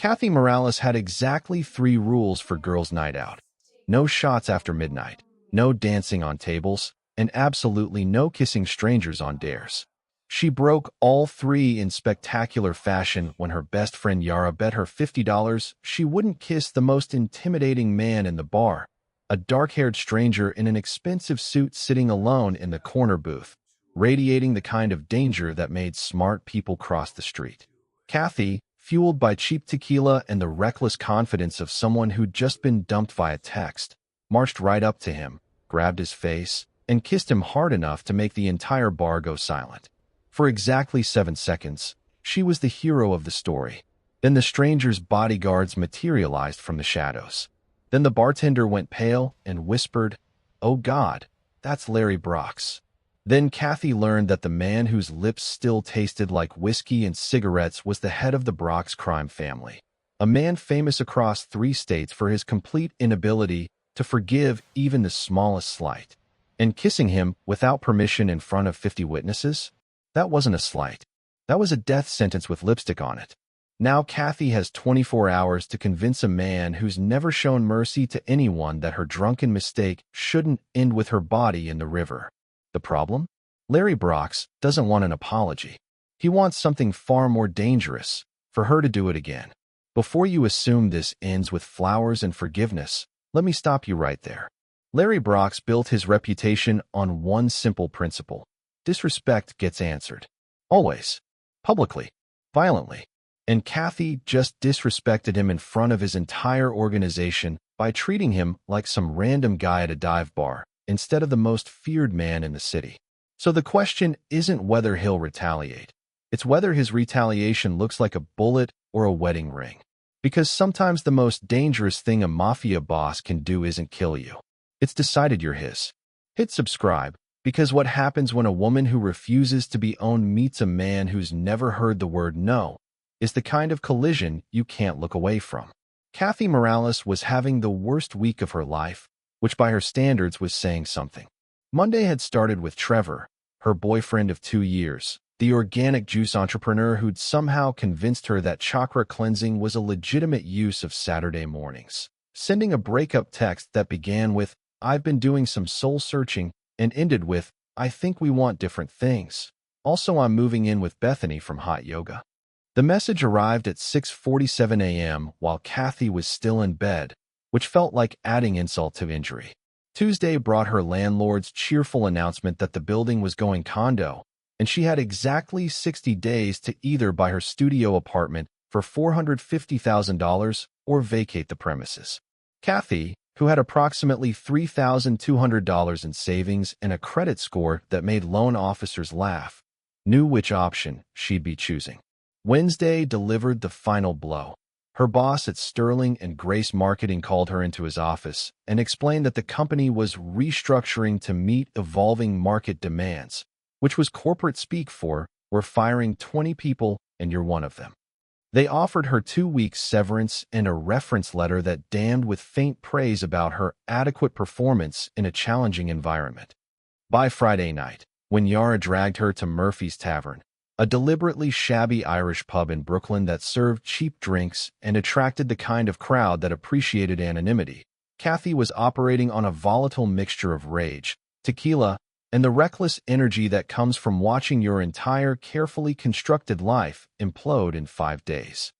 Kathy Morales had exactly 3 rules for girls' night out. No shots after midnight, no dancing on tables, and absolutely no kissing strangers on dares. She broke all 3 in spectacular fashion when her best friend Yara bet her $50 she wouldn't kiss the most intimidating man in the bar, a dark-haired stranger in an expensive suit sitting alone in the corner booth, radiating the kind of danger that made smart people cross the street. Kathy, fueled by cheap tequila and the reckless confidence of someone who'd just been dumped via text, marched right up to him, grabbed his face, and kissed him hard enough to make the entire bar go silent. For exactly 7 seconds, she was the hero of the story. Then the stranger's bodyguards materialized from the shadows. Then the bartender went pale and whispered, "Oh God, that's Larry Brox." Then Kathy learned that the man whose lips still tasted like whiskey and cigarettes was the head of the Brox crime family, a man famous across 3 states for his complete inability to forgive even the smallest slight. And kissing him without permission in front of 50 witnesses? That wasn't a slight. That was a death sentence with lipstick on it. Now Kathy has 24 hours to convince a man who's never shown mercy to anyone that her drunken mistake shouldn't end with her body in the river. The problem? Larry Brox doesn't want an apology. He wants something far more dangerous, for her to do it again. Before you assume this ends with flowers and forgiveness, let me stop you right there. Larry Brox built his reputation on one simple principle. Disrespect gets answered. Always. Publicly. Violently. And Kathy just disrespected him in front of his entire organization by treating him like some random guy at a dive bar, instead of the most feared man in the city. So the question isn't whether he'll retaliate. It's whether his retaliation looks like a bullet or a wedding ring. Because sometimes the most dangerous thing a mafia boss can do isn't kill you. It's decided you're his. Hit subscribe, because what happens when a woman who refuses to be owned meets a man who's never heard the word no is the kind of collision you can't look away from. Kathy Morales was having the worst week of her life, which by her standards was saying something. Monday had started with Trevor, her boyfriend of 2 years, the organic juice entrepreneur who'd somehow convinced her that chakra cleansing was a legitimate use of Saturday mornings, sending a breakup text that began with, "I've been doing some soul searching," and ended with, "I think we want different things. Also, I'm moving in with Bethany from hot yoga." The message arrived at 6:47 a.m. while Kathy was still in bed, which felt like adding insult to injury. Tuesday brought her landlord's cheerful announcement that the building was going condo, and she had exactly 60 days to either buy her studio apartment for $450,000 or vacate the premises. Kathy, who had approximately $3,200 in savings and a credit score that made loan officers laugh, knew which option she'd be choosing. Wednesday delivered the final blow. Her boss at Sterling and Grace Marketing called her into his office and explained that the company was restructuring to meet evolving market demands, which was corporate speak for, "We're firing 20 people and you're one of them." They offered her 2 weeks severance and a reference letter that damned with faint praise about her adequate performance in a challenging environment. By Friday night, when Yara dragged her to Murphy's Tavern, a deliberately shabby Irish pub in Brooklyn that served cheap drinks and attracted the kind of crowd that appreciated anonymity, Kathy was operating on a volatile mixture of rage, tequila, and the reckless energy that comes from watching your entire carefully constructed life implode in 5 days.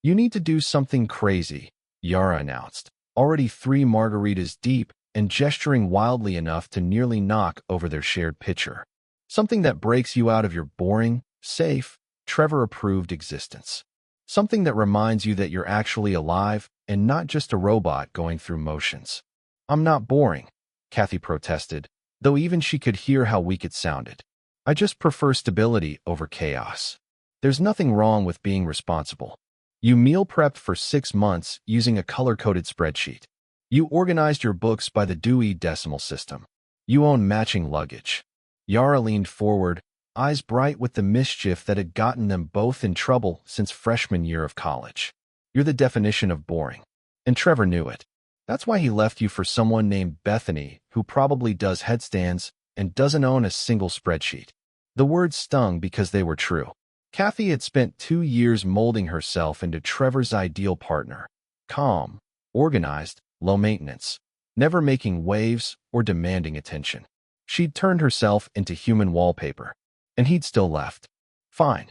"You need to do something crazy," Yara announced, already 3 margaritas deep and gesturing wildly enough to nearly knock over their shared pitcher. "Something that breaks you out of your boring, safe, Trevor-approved existence. Something that reminds you that you're actually alive and not just a robot going through motions." "I'm not boring," Kathy protested, though even she could hear how weak it sounded. "I just prefer stability over chaos." "There's nothing wrong with being responsible. You meal prepped for 6 months using a color-coded spreadsheet. You organized your books by the Dewey Decimal System. You own matching luggage." Yara leaned forward, eyes bright with the mischief that had gotten them both in trouble since freshman year of college. "You're the definition of boring. And Trevor knew it. That's why he left you for someone named Bethany, who probably does headstands and doesn't own a single spreadsheet." The words stung because they were true. Kathy had spent 2 years molding herself into Trevor's ideal partner. Calm, organized, low maintenance, never making waves or demanding attention. She'd turned herself into human wallpaper, and he'd still left. Fine,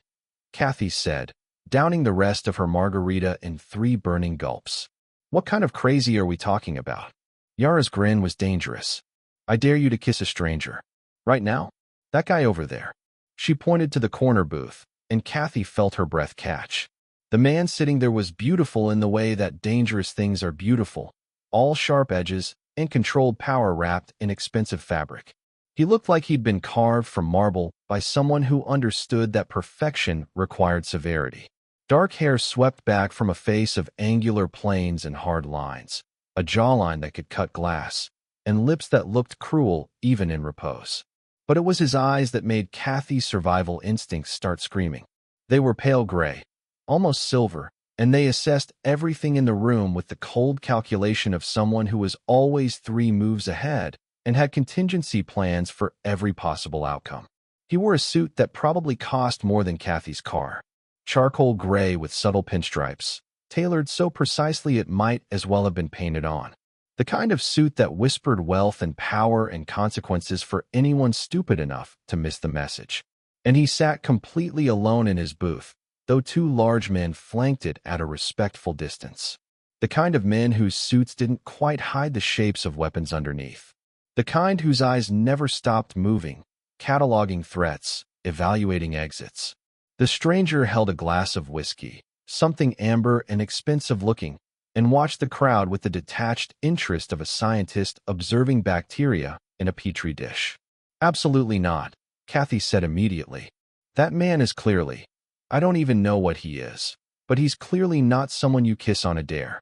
Kathy said, downing the rest of her margarita in 3 burning gulps. What kind of crazy are we talking about? Yara's grin was dangerous. I dare you to kiss a stranger. Right now? That guy over there. She pointed to the corner booth, and Kathy felt her breath catch. The man sitting there was beautiful in the way that dangerous things are beautiful, all sharp edges and controlled power wrapped in expensive fabric. He looked like he'd been carved from marble by someone who understood that perfection required severity. Dark hair swept back from a face of angular planes and hard lines, a jawline that could cut glass, and lips that looked cruel even in repose. But it was his eyes that made Kathy's survival instincts start screaming. They were pale gray, almost silver, and they assessed everything in the room with the cold calculation of someone who was always 3 moves ahead and had contingency plans for every possible outcome. He wore a suit that probably cost more than Kathy's car. Charcoal gray with subtle pinstripes, tailored so precisely it might as well have been painted on. The kind of suit that whispered wealth and power and consequences for anyone stupid enough to miss the message. And he sat completely alone in his booth, though 2 large men flanked it at a respectful distance. The kind of men whose suits didn't quite hide the shapes of weapons underneath. The kind whose eyes never stopped moving, cataloging threats, evaluating exits. The stranger held a glass of whiskey, something amber and expensive-looking, and watched the crowd with the detached interest of a scientist observing bacteria in a petri dish. Absolutely not, Kathy said immediately. That man is clearly, I don't even know what he is, but he's clearly not someone you kiss on a dare.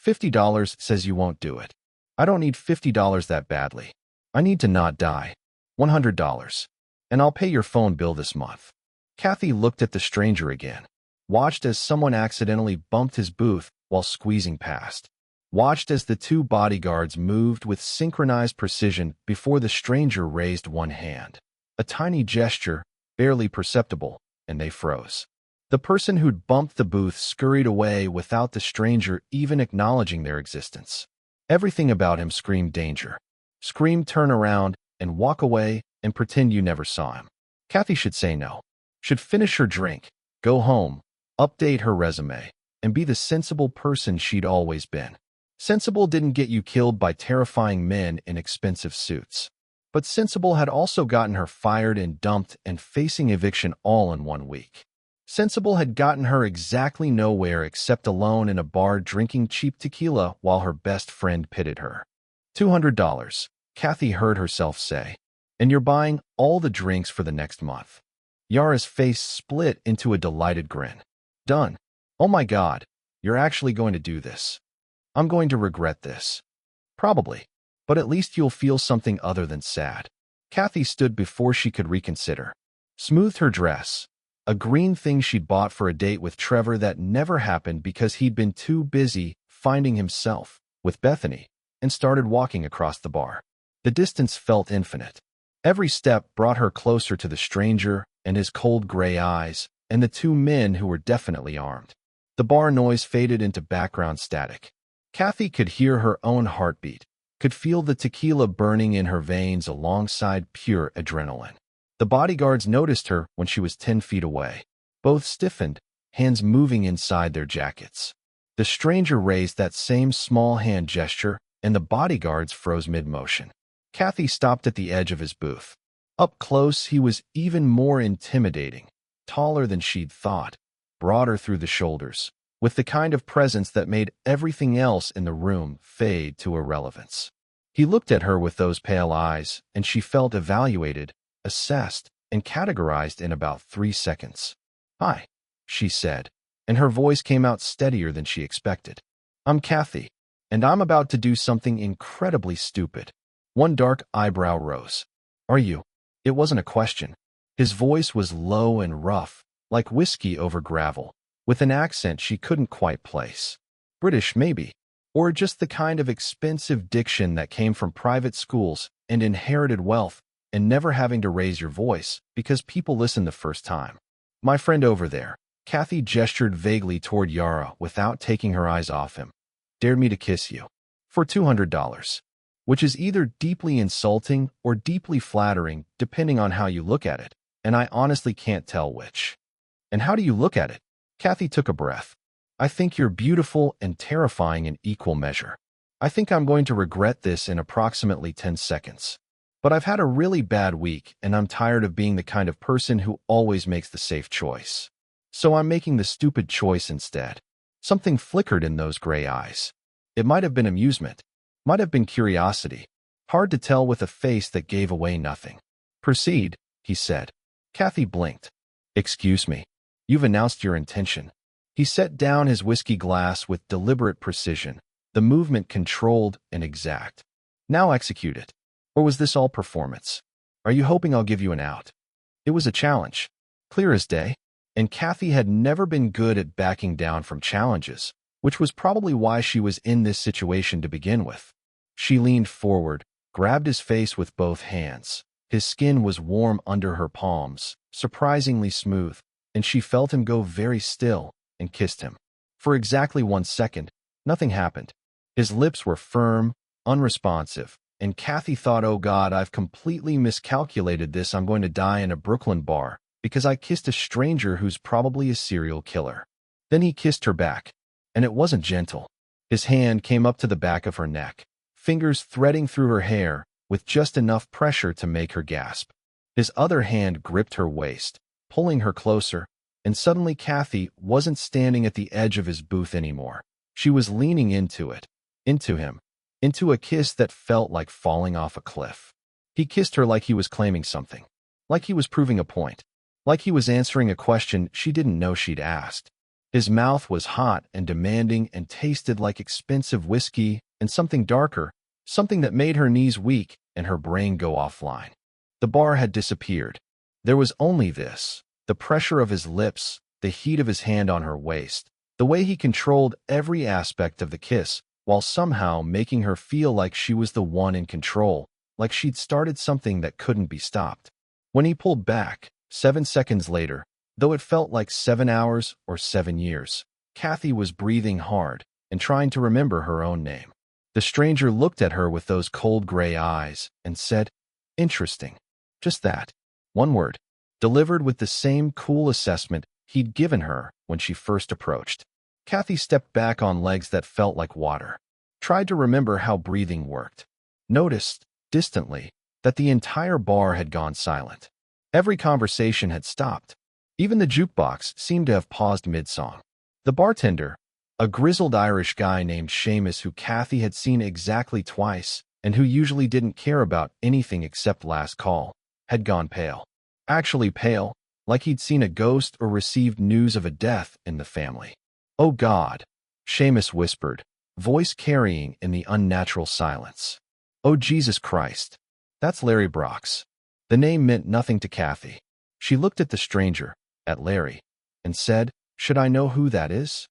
$50 says you won't do it. I don't need $50 that badly. I need to not die. $100. And I'll pay your phone bill this month. Kathy looked at the stranger again, watched as someone accidentally bumped his booth while squeezing past, watched as the 2 bodyguards moved with synchronized precision before the stranger raised one hand. A tiny gesture, barely perceptible, and they froze. The person who'd bumped the booth scurried away without the stranger even acknowledging their existence. Everything about him screamed danger. Screamed turn around and walk away and pretend you never saw him. Kathy should say no. Should finish her drink, go home, update her resume, and be the sensible person she'd always been. Sensible didn't get you killed by terrifying men in expensive suits. But sensible had also gotten her fired and dumped and facing eviction all in 1 week. Sensible had gotten her exactly nowhere except alone in a bar drinking cheap tequila while her best friend pitied her. $200, Kathy heard herself say, and you're buying all the drinks for the next month. Yara's face split into a delighted grin. Done. Oh my God, you're actually going to do this. I'm going to regret this. Probably. But at least you'll feel something other than sad. Kathy stood before she could reconsider. Smoothed her dress, a green thing she'd bought for a date with Trevor that never happened because he'd been too busy finding himself with Bethany, and started walking across the bar. The distance felt infinite. Every step brought her closer to the stranger and his cold gray eyes, and the 2 men who were definitely armed. The bar noise faded into background static. Kathy could hear her own heartbeat, could feel the tequila burning in her veins alongside pure adrenaline. The bodyguards noticed her when she was 10 feet away. Both stiffened, hands moving inside their jackets. The stranger raised that same small hand gesture, and the bodyguards froze mid-motion. Kathy stopped at the edge of his booth. Up close, he was even more intimidating, taller than she'd thought, broader through the shoulders, with the kind of presence that made everything else in the room fade to irrelevance. He looked at her with those pale eyes, and she felt evaluated, assessed, and categorized in about 3 seconds. Hi, she said, and her voice came out steadier than she expected. I'm Kathy, and I'm about to do something incredibly stupid. One dark eyebrow rose. Are you? It wasn't a question. His voice was low and rough, like whiskey over gravel, with an accent she couldn't quite place. British, maybe, or just the kind of expensive diction that came from private schools and inherited wealth and never having to raise your voice because people listen the first time. My friend over there. Kathy gestured vaguely toward Yara without taking her eyes off him. Dared me to kiss you. For $200. Which is either deeply insulting or deeply flattering, depending on how you look at it, and I honestly can't tell which. And how do you look at it? Kathy took a breath. I think you're beautiful and terrifying in equal measure. I think I'm going to regret this in approximately 10 seconds. But I've had a really bad week, and I'm tired of being the kind of person who always makes the safe choice. So I'm making the stupid choice instead. Something flickered in those gray eyes. It might have been amusement. Might have been curiosity. Hard to tell with a face that gave away nothing. Proceed, he said. Kathy blinked. Excuse me. You've announced your intention. He set down his whiskey glass with deliberate precision, the movement controlled and exact. Now execute it. Or was this all performance? Are you hoping I'll give you an out? It was a challenge. Clear as day. And Kathy had never been good at backing down from challenges, which was probably why she was in this situation to begin with. She leaned forward, grabbed his face with both hands. His skin was warm under her palms, surprisingly smooth, and she felt him go very still and kissed him. For exactly 1 second, nothing happened. His lips were firm, unresponsive, and Kathy thought, oh God, I've completely miscalculated this. I'm going to die in a Brooklyn bar because I kissed a stranger who's probably a serial killer. Then he kissed her back, and it wasn't gentle. His hand came up to the back of her neck, fingers threading through her hair with just enough pressure to make her gasp. His other hand gripped her waist, pulling her closer, and suddenly Kathy wasn't standing at the edge of his booth anymore. She was leaning into it, into him, into a kiss that felt like falling off a cliff. He kissed her like he was claiming something, like he was proving a point, like he was answering a question she didn't know she'd asked. His mouth was hot and demanding and tasted like expensive whiskey and something darker, something that made her knees weak and her brain go offline. The bar had disappeared. There was only this, the pressure of his lips, the heat of his hand on her waist, the way he controlled every aspect of the kiss, while somehow making her feel like she was the one in control, like she'd started something that couldn't be stopped. When he pulled back, 7 seconds later, though it felt like 7 hours or 7 years, Kathy was breathing hard and trying to remember her own name. The stranger looked at her with those cold gray eyes and said, interesting. Just that. One word, delivered with the same cool assessment he'd given her when she first approached. Kathy stepped back on legs that felt like water, tried to remember how breathing worked, noticed, distantly, that the entire bar had gone silent. Every conversation had stopped. Even the jukebox seemed to have paused mid-song. The bartender, a grizzled Irish guy named Seamus who Kathy had seen exactly twice and who usually didn't care about anything except last call, had gone pale. Actually pale, like he'd seen a ghost or received news of a death in the family. Oh God, Seamus whispered, voice carrying in the unnatural silence. Oh Jesus Christ. That's Larry Brock's. The name meant nothing to Kathy. She looked at the stranger, at Larry, and said, should I know who that is?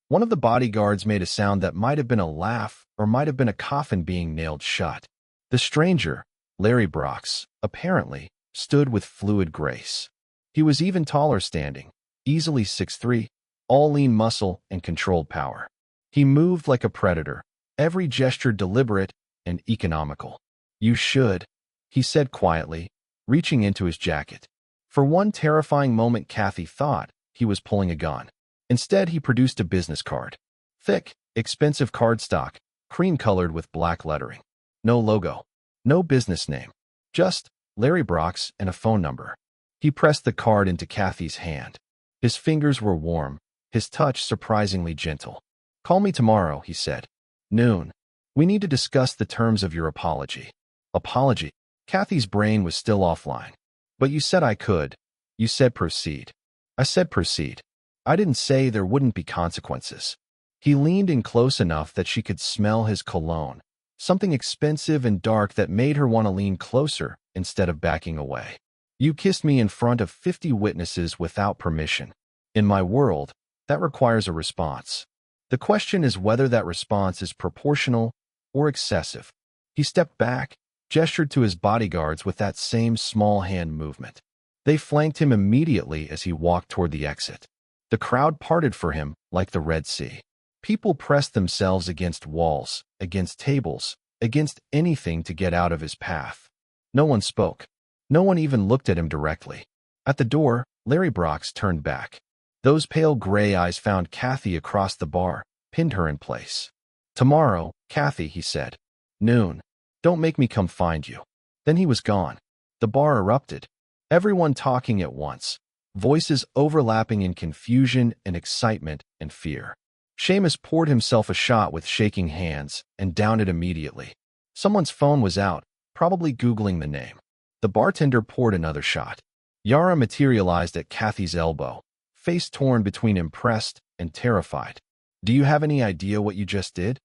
One of the bodyguards made a sound that might have been a laugh or might have been a coffin being nailed shut. The stranger, Larry Brock's, apparently, stood with fluid grace. He was even taller standing, easily 6'3", all lean muscle and controlled power. He moved like a predator, every gesture deliberate and economical. You should, he said quietly, reaching into his jacket. For one terrifying moment Kathy thought he was pulling a gun. Instead he produced a business card. Thick, expensive cardstock, cream-colored with black lettering. No logo. No business name. Just Larry Brock's and a phone number. He pressed the card into Kathy's hand. His fingers were warm, his touch surprisingly gentle. Call me tomorrow, he said. Noon. We need to discuss the terms of your apology. Apology? Kathy's brain was still offline. But you said I could. You said proceed. I said proceed. I didn't say there wouldn't be consequences. He leaned in close enough that she could smell his cologne, something expensive and dark that made her want to lean closer instead of backing away. You kissed me in front of 50 witnesses without permission. In my world, that requires a response. The question is whether that response is proportional or excessive. He stepped back, gestured to his bodyguards with that same small hand movement. They flanked him immediately as he walked toward the exit. The crowd parted for him like the Red Sea. People pressed themselves against walls, against tables, against anything to get out of his path. No one spoke. No one even looked at him directly. At the door, Larry Brox turned back. Those pale gray eyes found Kathy across the bar, pinned her in place. "Tomorrow, Kathy," he said. "Noon. Don't make me come find you." Then he was gone. The bar erupted. Everyone talking at once. Voices overlapping in confusion and excitement and fear. Seamus poured himself a shot with shaking hands and downed it immediately. Someone's phone was out, probably Googling the name. The bartender poured another shot. Yara materialized at Kathy's elbow, face torn between impressed and terrified. "Do you have any idea what you just did?"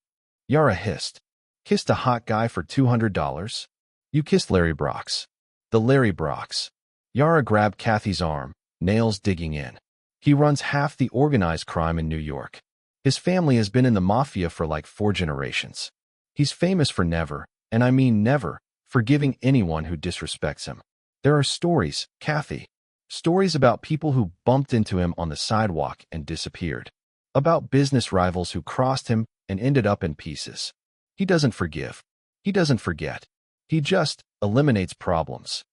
Yara hissed. "Kissed a hot guy for $200? You kissed Larry Brox." The Larry Brox. Yara grabbed Kathy's arm, nails digging in. "He runs half the organized crime in New York. His family has been in the Mafia for like 4 generations. He's famous for never, and I mean never, forgiving anyone who disrespects him. There are stories, Kathy. Stories about people who bumped into him on the sidewalk and disappeared. About business rivals who crossed him and ended up in pieces. He doesn't forgive. He doesn't forget. He just eliminates problems."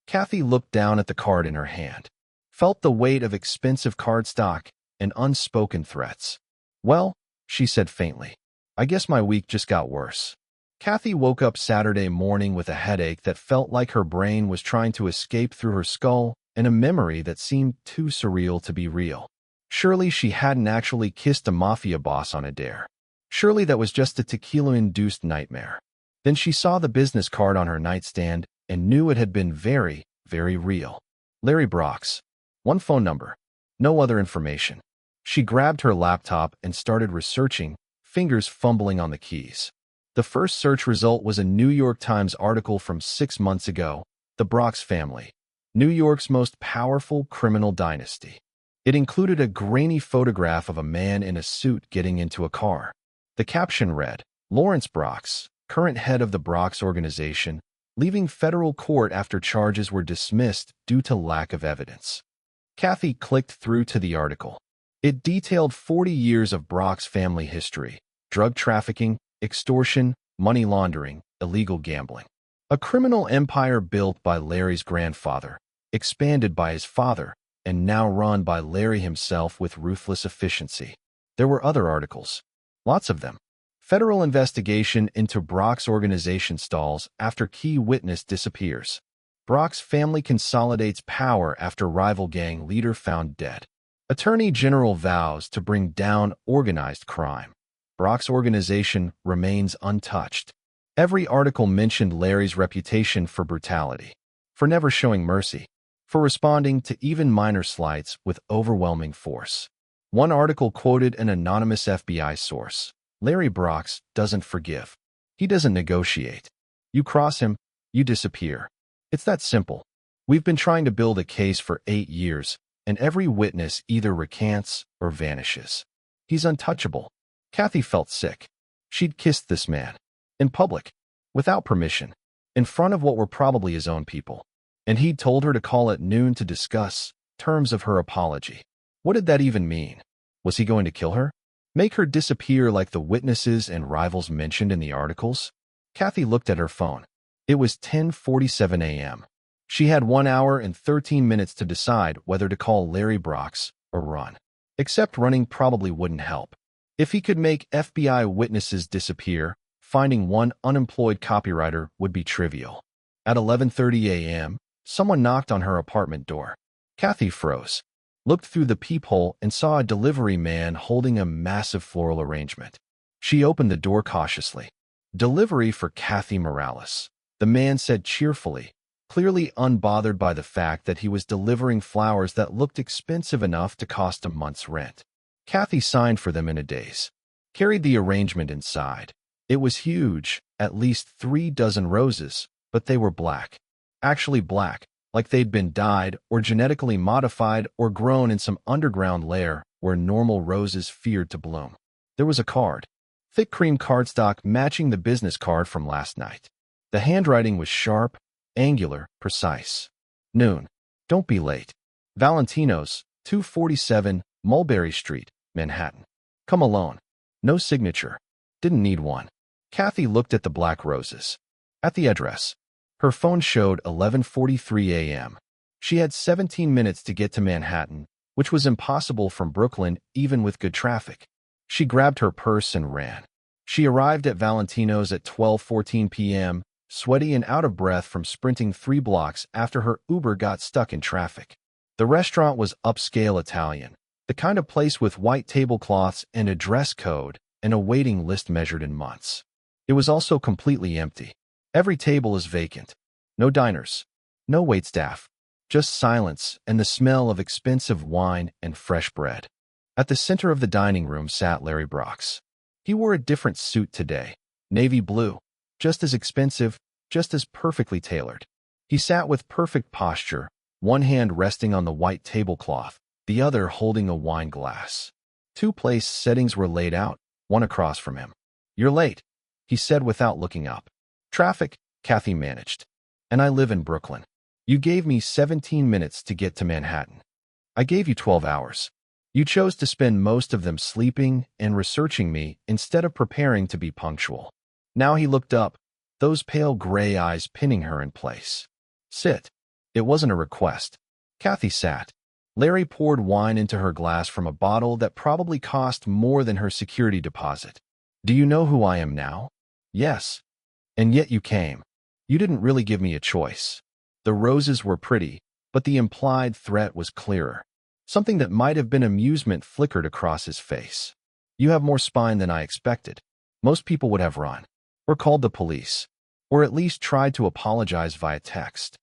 Kathy looked down at the card in her hand, felt the weight of expensive cardstock and unspoken threats. "Well," she said faintly, "I guess my week just got worse." Kathy woke up Saturday morning with a headache that felt like her brain was trying to escape through her skull and a memory that seemed too surreal to be real. Surely she hadn't actually kissed a Mafia boss on a dare. Surely that was just a tequila-induced nightmare. Then she saw the business card on her nightstand and knew it had been very, very real. Larry Brox. One phone number. No other information. She grabbed her laptop and started researching, fingers fumbling on the keys. The first search result was a New York Times article from 6 months ago, The Brox Family, New York's most powerful criminal dynasty. It included a grainy photograph of a man in a suit getting into a car. The caption read, "Lawrence Brox, current head of the Brox organization, leaving federal court after charges were dismissed due to lack of evidence." Kathy clicked through to the article. It detailed 40 years of Brox family history: drug trafficking, extortion, money laundering, illegal gambling. A criminal empire built by Larry's grandfather, expanded by his father, and now run by Larry himself with ruthless efficiency. There were other articles. Lots of them. Federal investigation into Brox organization stalls after key witness disappears. Brox family consolidates power after rival gang leader found dead. Attorney General vows to bring down organized crime. Brox organization remains untouched. Every article mentioned Larry's reputation for brutality, for never showing mercy, for responding to even minor slights with overwhelming force. One article quoted an anonymous FBI source. "Larry Brox doesn't forgive. He doesn't negotiate. You cross him, you disappear. It's that simple. We've been trying to build a case for 8 years, and every witness either recants or vanishes. He's untouchable." Kathy felt sick. She'd kissed this man. In public. Without permission. In front of what were probably his own people. And he'd told her to call at noon to discuss terms of her apology. What did that even mean? Was he going to kill her? Make her disappear like the witnesses and rivals mentioned in the articles? Kathy looked at her phone. It was 10:47 a.m. She had 1 hour and 13 minutes to decide whether to call Larry Brox or run. Except running probably wouldn't help. If he could make FBI witnesses disappear, finding one unemployed copywriter would be trivial. At 11:30 a.m., someone knocked on her apartment door. Kathy froze, looked through the peephole and saw a delivery man holding a massive floral arrangement. She opened the door cautiously. "Delivery for Kathy Morales," the man said cheerfully, clearly unbothered by the fact that he was delivering flowers that looked expensive enough to cost a month's rent. Kathy signed for them in a daze. Carried the arrangement inside. It was huge, at least 3 dozen roses, but they were black. Actually black, like they'd been dyed or genetically modified or grown in some underground lair where normal roses feared to bloom. There was a card. Thick cream cardstock matching the business card from last night. The handwriting was sharp, angular, precise. Noon. Don't be late. Valentino's, 247 Mulberry Street, Manhattan. Come alone. No signature. Didn't need one. Kathy looked at the black roses. At the address. Her phone showed 11:43 a.m. She had 17 minutes to get to Manhattan, which was impossible from Brooklyn even with good traffic. She grabbed her purse and ran. She arrived at Valentino's at 12:14 p.m., sweaty and out of breath from sprinting 3 blocks after her Uber got stuck in traffic. The restaurant was upscale Italian, the kind of place with white tablecloths and a dress code and a waiting list measured in months. It was also completely empty. Every table is vacant. No diners. No waitstaff. Just silence and the smell of expensive wine and fresh bread. At the center of the dining room sat Larry Brox. He wore a different suit today. Navy blue. Just as expensive, just as perfectly tailored. He sat with perfect posture, one hand resting on the white tablecloth, the other holding a wine glass. 2 place settings were laid out, one across from him. "You're late," he said without looking up. "Traffic," Kathy managed. "And I live in Brooklyn. You gave me 17 minutes to get to Manhattan. I gave you 12 hours. You chose to spend most of them sleeping and researching me instead of preparing to be punctual." Now he looked up, those pale gray eyes pinning her in place. "Sit." It wasn't a request. Kathy sat. Larry poured wine into her glass from a bottle that probably cost more than her security deposit. "Do you know who I am now?" "Yes. And yet you came. You didn't really give me a choice." The roses were pretty, but the implied threat was clearer. Something that might have been amusement flickered across his face. "You have more spine than I expected. Most people would have run. Or called the police. Or at least tried to apologize via text.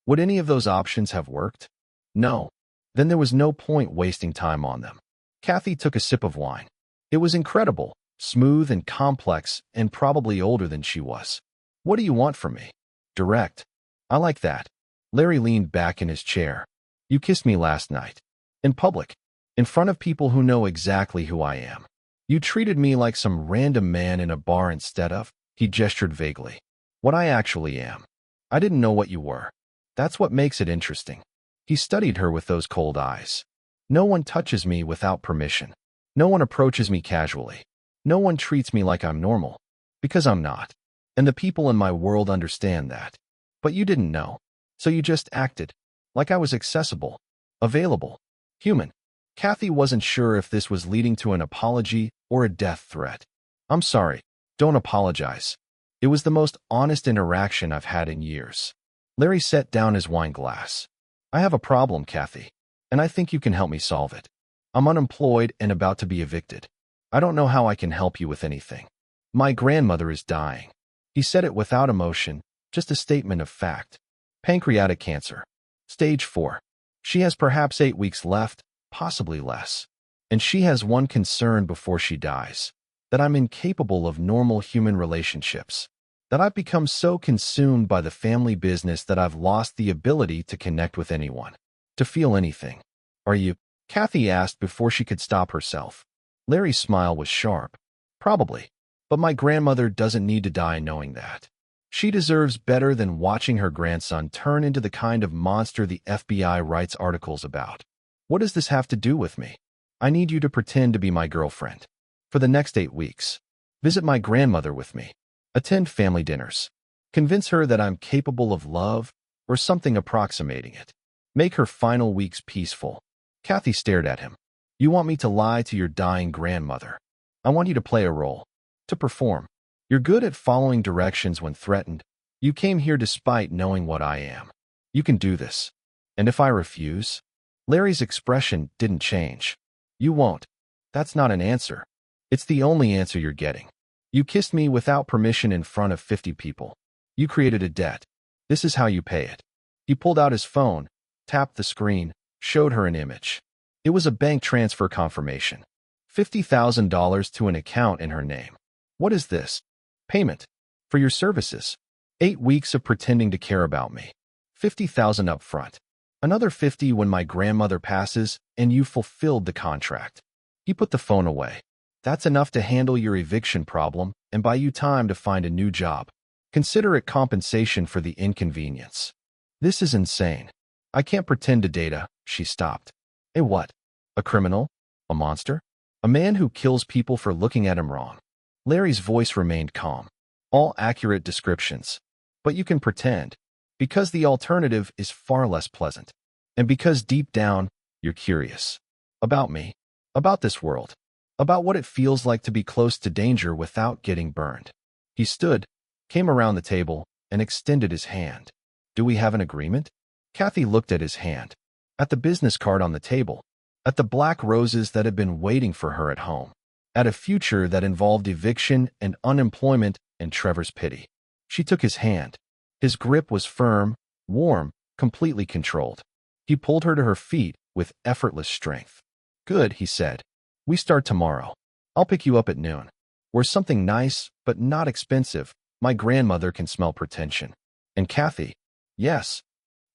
Would any of those options have worked? No. Then there was no point wasting time on them." Kathy took a sip of wine. It was incredible, smooth and complex, and probably older than she was. "What do you want from me?" "Direct." "I like that." Larry leaned back in his chair. "You kissed me last night. In public. In front of people who know exactly who I am. You treated me like some random man in a bar instead of," he gestured vaguely, "what I actually am. I didn't know what you were. That's what makes it interesting." He studied her with those cold eyes. "No one touches me without permission. No one approaches me casually. No one treats me like I'm normal. Because I'm not. And the people in my world understand that. But you didn't know. So you just acted. Like I was accessible. Available. Human." Kathy wasn't sure if this was leading to an apology or a death threat. "I'm sorry. Don't apologize. It was the most honest interaction I've had in years." Larry set down his wine glass. "I have a problem, Kathy, and I think you can help me solve it. I'm unemployed and about to be evicted. I don't know how I can help you with anything. My grandmother is dying." He said it without emotion, just a statement of fact. "Pancreatic cancer. Stage 4. She has perhaps 8 weeks left, possibly less. And she has one concern before she dies, that I'm incapable of normal human relationships. That I've become so consumed by the family business that I've lost the ability to connect with anyone, to feel anything." "Are you?" Kathy asked before she could stop herself. Larry's smile was sharp. "Probably. But my grandmother doesn't need to die knowing that. She deserves better than watching her grandson turn into the kind of monster the FBI writes articles about. What does this have to do with me? I need you to pretend to be my girlfriend. For the next 8 weeks. Visit my grandmother with me. Attend family dinners. Convince her that I'm capable of love, or something approximating it. Make her final weeks peaceful." Kathy stared at him. "You want me to lie to your dying grandmother. I want you to play a role. To perform. You're good at following directions when threatened. You came here despite knowing what I am. You can do this. And if I refuse?" Larry's expression didn't change. "You won't. That's not an answer. It's the only answer you're getting. You kissed me without permission in front of 50 people. You created a debt. This is how you pay it." He pulled out his phone, tapped the screen, showed her an image. It was a bank transfer confirmation. $50,000 to an account in her name. "What is this?" "Payment. For your services. 8 weeks of pretending to care about me. 50,000 up front. Another 50 when my grandmother passes and you fulfilled the contract." He put the phone away. "That's enough to handle your eviction problem and buy you time to find a new job. Consider it compensation for the inconvenience." "This is insane." I can't pretend to date a, she stopped. A what? A criminal? A monster? A man who kills people for looking at him wrong. Larry's voice remained calm. All accurate descriptions. But you can pretend. Because the alternative is far less pleasant. And because deep down, you're curious. About me. About this world. About what it feels like to be close to danger without getting burned. He stood, came around the table, and extended his hand. Do we have an agreement? Kathy looked at his hand. At the business card on the table. At the black roses that had been waiting for her at home. At a future that involved eviction and unemployment and Trevor's pity. She took his hand. His grip was firm, warm, completely controlled. He pulled her to her feet with effortless strength. Good, he said. We start tomorrow. I'll pick you up at noon. We're something nice, but not expensive. My grandmother can smell pretension. And Kathy? Yes.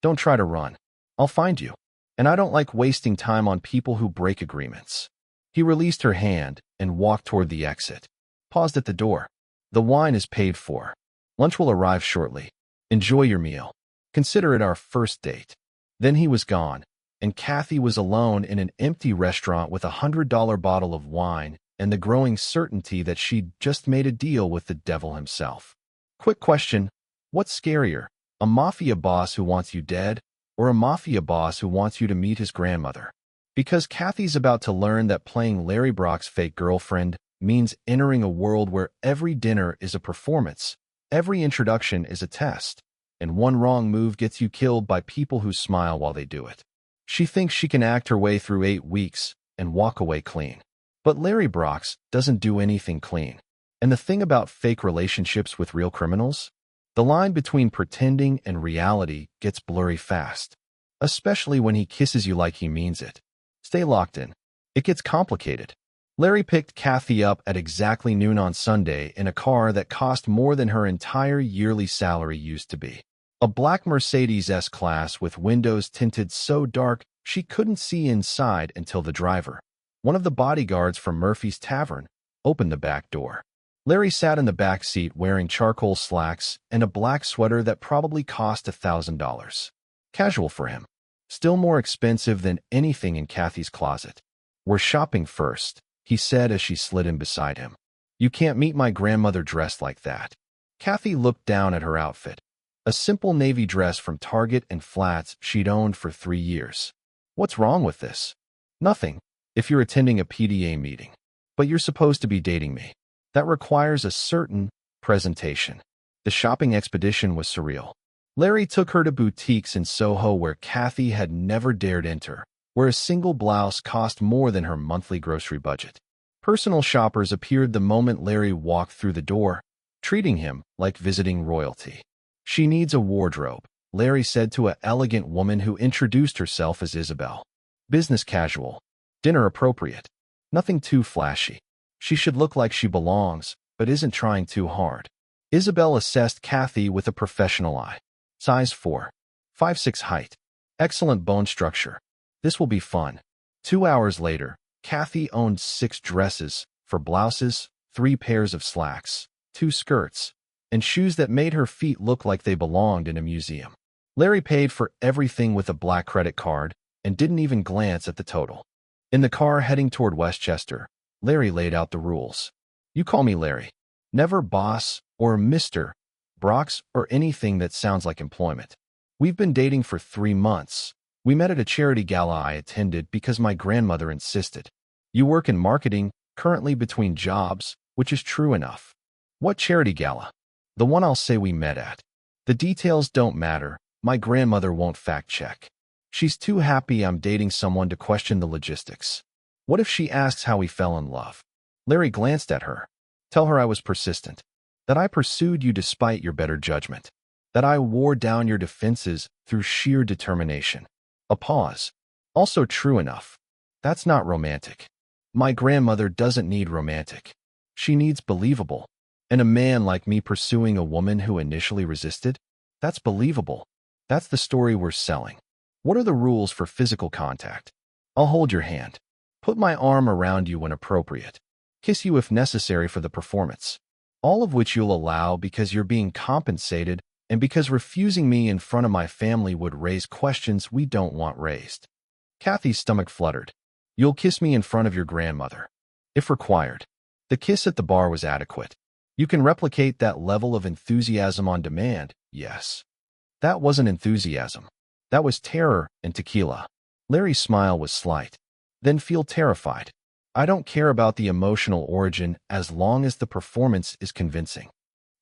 Don't try to run. I'll find you. And I don't like wasting time on people who break agreements. He released her hand and walked toward the exit. Paused at the door. The wine is paid for. Lunch will arrive shortly. Enjoy your meal. Consider it our first date. Then he was gone, and Kathy was alone in an empty restaurant with $100 bottle of wine and the growing certainty that she'd just made a deal with the devil himself. Quick question, what's scarier, a mafia boss who wants you dead, or a mafia boss who wants you to meet his grandmother? Because Kathy's about to learn that playing Larry Brock's fake girlfriend means entering a world where every dinner is a performance, every introduction is a test, and one wrong move gets you killed by people who smile while they do it. She thinks she can act her way through 8 weeks and walk away clean. But Larry Brock's doesn't do anything clean. And the thing about fake relationships with real criminals? The line between pretending and reality gets blurry fast. Especially when he kisses you like he means it. Stay locked in. It gets complicated. Larry picked Kathy up at exactly noon on Sunday in a car that cost more than her entire yearly salary used to be. A black Mercedes S-Class with windows tinted so dark she couldn't see inside until the driver, one of the bodyguards from Murphy's Tavern, opened the back door. Larry sat in the back seat wearing charcoal slacks and a black sweater that probably cost $1,000. Casual for him. Still more expensive than anything in Kathy's closet. We're shopping first, he said as she slid in beside him. You can't meet my grandmother dressed like that. Kathy looked down at her outfit. A simple navy dress from Target and flats she'd owned for 3 years. What's wrong with this? Nothing, if you're attending a PDA meeting. But you're supposed to be dating me. That requires a certain presentation. The shopping expedition was surreal. Larry took her to boutiques in Soho where Kathy had never dared enter, where a single blouse cost more than her monthly grocery budget. Personal shoppers appeared the moment Larry walked through the door, treating him like visiting royalty. She needs a wardrobe, Larry said to an elegant woman who introduced herself as Isabel. Business casual. Dinner appropriate. Nothing too flashy. She should look like she belongs, but isn't trying too hard. Isabel assessed Kathy with a professional eye. Size 4. 5'6" height. Excellent bone structure. This will be fun. 2 hours later, Kathy owned 6 dresses, 4 blouses, 3 pairs of slacks, 2 skirts, and shoes that made her feet look like they belonged in a museum. Larry paid for everything with a black credit card and didn't even glance at the total. In the car heading toward Westchester, Larry laid out the rules. You call me Larry. Never boss or Mr. Brock's or anything that sounds like employment. We've been dating for 3 months. We met at a charity gala I attended because my grandmother insisted. You work in marketing, currently between jobs, which is true enough. What charity gala? The one I'll say we met at. The details don't matter. My grandmother won't fact-check. She's too happy I'm dating someone to question the logistics. What if she asks how we fell in love? Larry glanced at her. Tell her I was persistent. That I pursued you despite your better judgment. That I wore down your defenses through sheer determination. A pause. Also true enough. That's not romantic. My grandmother doesn't need romantic. She needs believable. And a man like me pursuing a woman who initially resisted? That's believable. That's the story we're selling. What are the rules for physical contact? I'll hold your hand. Put my arm around you when appropriate. Kiss you if necessary for the performance. All of which you'll allow because you're being compensated And because refusing me in front of my family would raise questions we don't want raised. Kathy's stomach fluttered. You'll kiss me in front of your grandmother. If required. The kiss at the bar was adequate. You can replicate that level of enthusiasm on demand, yes. That wasn't enthusiasm. That was terror and tequila. Larry's smile was slight. Then feel terrified. I don't care about the emotional origin as long as the performance is convincing.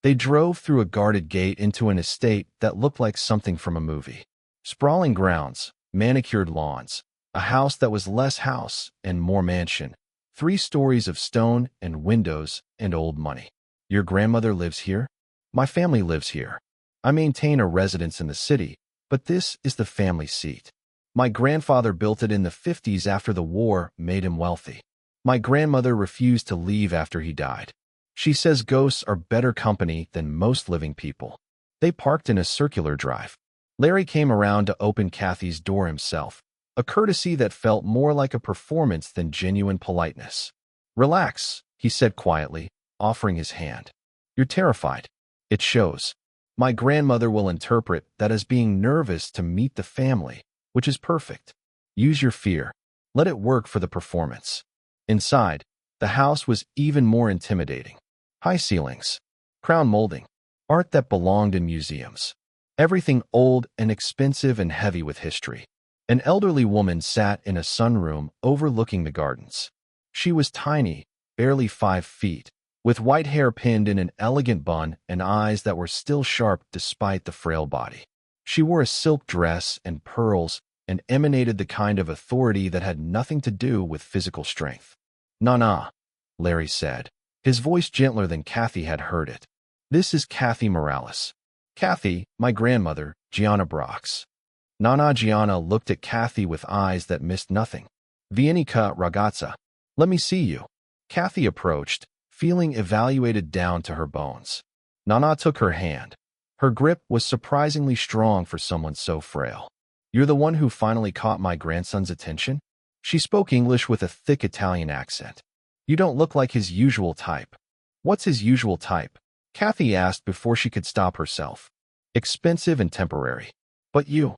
They drove through a guarded gate into an estate that looked like something from a movie. Sprawling grounds, manicured lawns, a house that was less house and more mansion, 3 stories of stone and windows and old money. Your grandmother lives here? My family lives here. I maintain a residence in the city, but this is the family seat. My grandfather built it in the 50s after the war made him wealthy. My grandmother refused to leave after he died. She says ghosts are better company than most living people. They parked in a circular drive. Larry came around to open Kathy's door himself, a courtesy that felt more like a performance than genuine politeness. Relax, he said quietly, offering his hand. You're terrified. It shows. My grandmother will interpret that as being nervous to meet the family, which is perfect. Use your fear. Let it work for the performance. Inside, the house was even more intimidating. High ceilings, crown molding, art that belonged in museums. Everything old and expensive and heavy with history. An elderly woman sat in a sunroom overlooking the gardens. She was tiny, barely 5 feet, with white hair pinned in an elegant bun and eyes that were still sharp despite the frail body. She wore a silk dress and pearls and emanated the kind of authority that had nothing to do with physical strength. "Nana," Larry said, his voice gentler than Kathy had heard it. "This is Kathy Morales. Kathy, my grandmother, Gianna Brox." Nana Gianna looked at Kathy with eyes that missed nothing. "Viennica ragazza. Let me see you." Kathy approached, feeling evaluated down to her bones. Nana took her hand. Her grip was surprisingly strong for someone so frail. "You're the one who finally caught my grandson's attention?" She spoke English with a thick Italian accent. "You don't look like his usual type." "What's his usual type?" Kathy asked before she could stop herself. "Expensive and temporary." "But you..."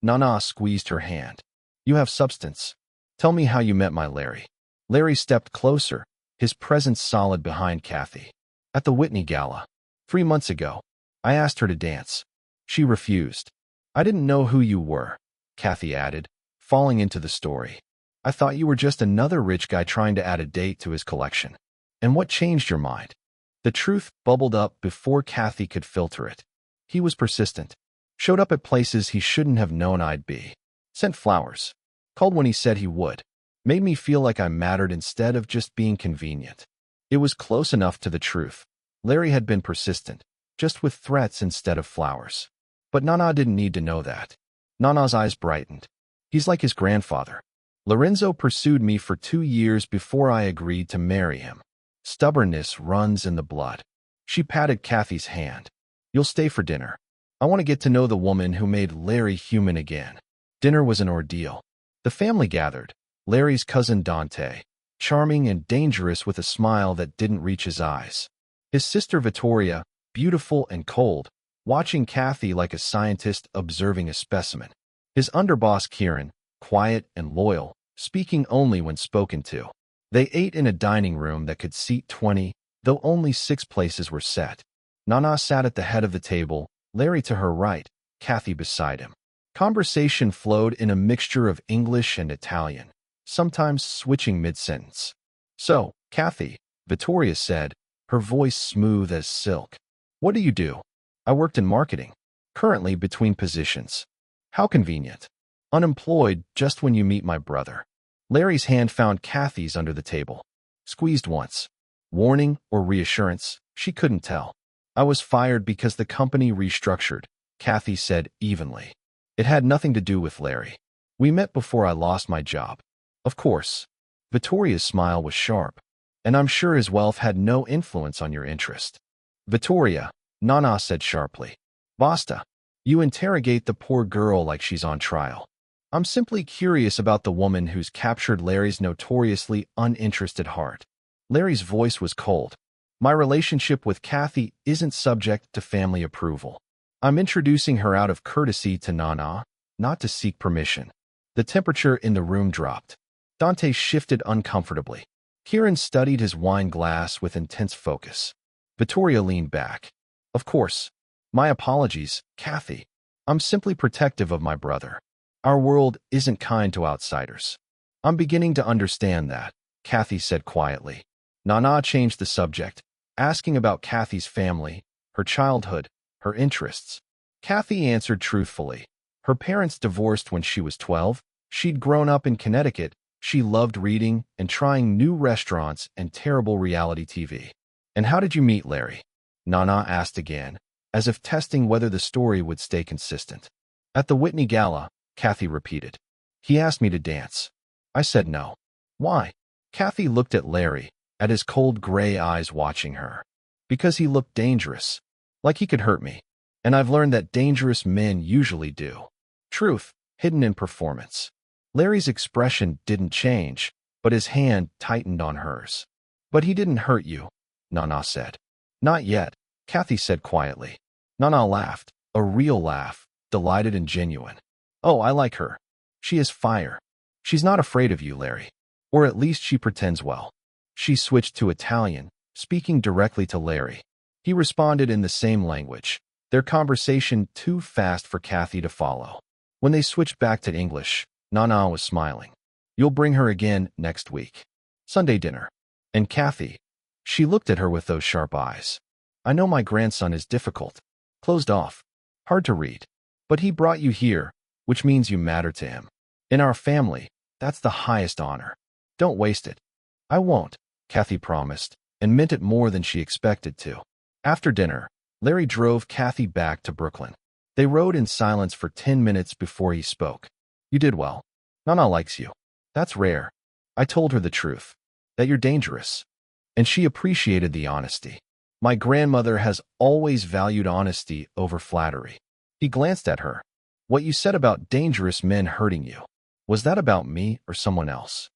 Nana squeezed her hand. "You have substance. Tell me how you met my Larry." Larry stepped closer, his presence solid behind Kathy. "At the Whitney Gala. 3 months ago. I asked her to dance. She refused. I didn't know who you were," Kathy added, falling into the story. "I thought you were just another rich guy trying to add a date to his collection." "And what changed your mind?" The truth bubbled up before Kathy could filter it. He was persistent. Showed up at places he shouldn't have known I'd be. Sent flowers. Called when he said he would. Made me feel like I mattered instead of just being convenient. It was close enough to the truth. Larry had been persistent, just with threats instead of flowers. But Nana didn't need to know that. Nana's eyes brightened. "He's like his grandfather. Lorenzo pursued me for 2 years before I agreed to marry him. Stubbornness runs in the blood." She patted Kathy's hand. "You'll stay for dinner. I want to get to know the woman who made Larry human again." Dinner was an ordeal. The family gathered. Larry's cousin Dante, charming and dangerous with a smile that didn't reach his eyes. His sister Vittoria, beautiful and cold, watching Kathy like a scientist observing a specimen. His underboss Kieran, quiet and loyal, speaking only when spoken to. They ate in a dining room that could seat 20, though only 6 places were set. Nana sat at the head of the table, Larry to her right, Kathy beside him. Conversation flowed in a mixture of English and Italian, sometimes switching mid-sentence. "So, Kathy," Vittoria said, her voice smooth as silk. "What do you do?" "I worked in marketing. Currently between positions." "How convenient." "Unemployed just when you meet my brother." Larry's hand found Kathy's under the table. Squeezed once. Warning or reassurance, she couldn't tell. "I was fired because the company restructured," Kathy said evenly. "It had nothing to do with Larry. We met before I lost my job." "Of course." Vittoria's smile was sharp. "And I'm sure his wealth had no influence on your interest." "Vittoria," Nana said sharply. "Basta. You interrogate the poor girl like she's on trial. I'm simply curious about the woman who's captured Larry's notoriously uninterested heart." Larry's voice was cold. "My relationship with Kathy isn't subject to family approval. I'm introducing her out of courtesy to Nana, not to seek permission. The temperature in the room dropped. Dante shifted uncomfortably. Kieran studied his wine glass with intense focus. Vittoria leaned back. Of course. My apologies, Kathy. I'm simply protective of my brother. Our world isn't kind to outsiders. I'm beginning to understand that, Kathy said quietly. Nana changed the subject, asking about Kathy's family, her childhood, her interests. Kathy answered truthfully. Her parents divorced when she was 12. She'd grown up in Connecticut. She loved reading and trying new restaurants and terrible reality TV. And how did you meet Larry? Nana asked again, as if testing whether the story would stay consistent. At the Whitney Gala, Kathy repeated. He asked me to dance. I said no. Why? Kathy looked at Larry, at his cold gray eyes watching her. Because he looked dangerous. Like he could hurt me. And I've learned that dangerous men usually do. Truth, hidden in performance. Larry's expression didn't change, but his hand tightened on hers. But he didn't hurt you, Nana said. Not yet, Kathy said quietly. Nana laughed, a real laugh, delighted and genuine. Oh, I like her. She is fire. She's not afraid of you, Larry. Or at least she pretends well. She switched to Italian, speaking directly to Larry. He responded in the same language, their conversation too fast for Kathy to follow. When they switched back to English, Nana was smiling. You'll bring her again next week. Sunday dinner. And Kathy. She looked at her with those sharp eyes. I know my grandson is difficult. Closed off. Hard to read. But he brought you here, which means you matter to him. In our family, that's the highest honor. Don't waste it. I won't, Kathy promised, and meant it more than she expected to. After dinner, Larry drove Kathy back to Brooklyn. They rode in silence for 10 minutes before he spoke. You did well. Nana likes you. That's rare. I told her the truth. That you're dangerous. And she appreciated the honesty. My grandmother has always valued honesty over flattery. He glanced at her. What you said about dangerous men hurting you, was that about me or someone else?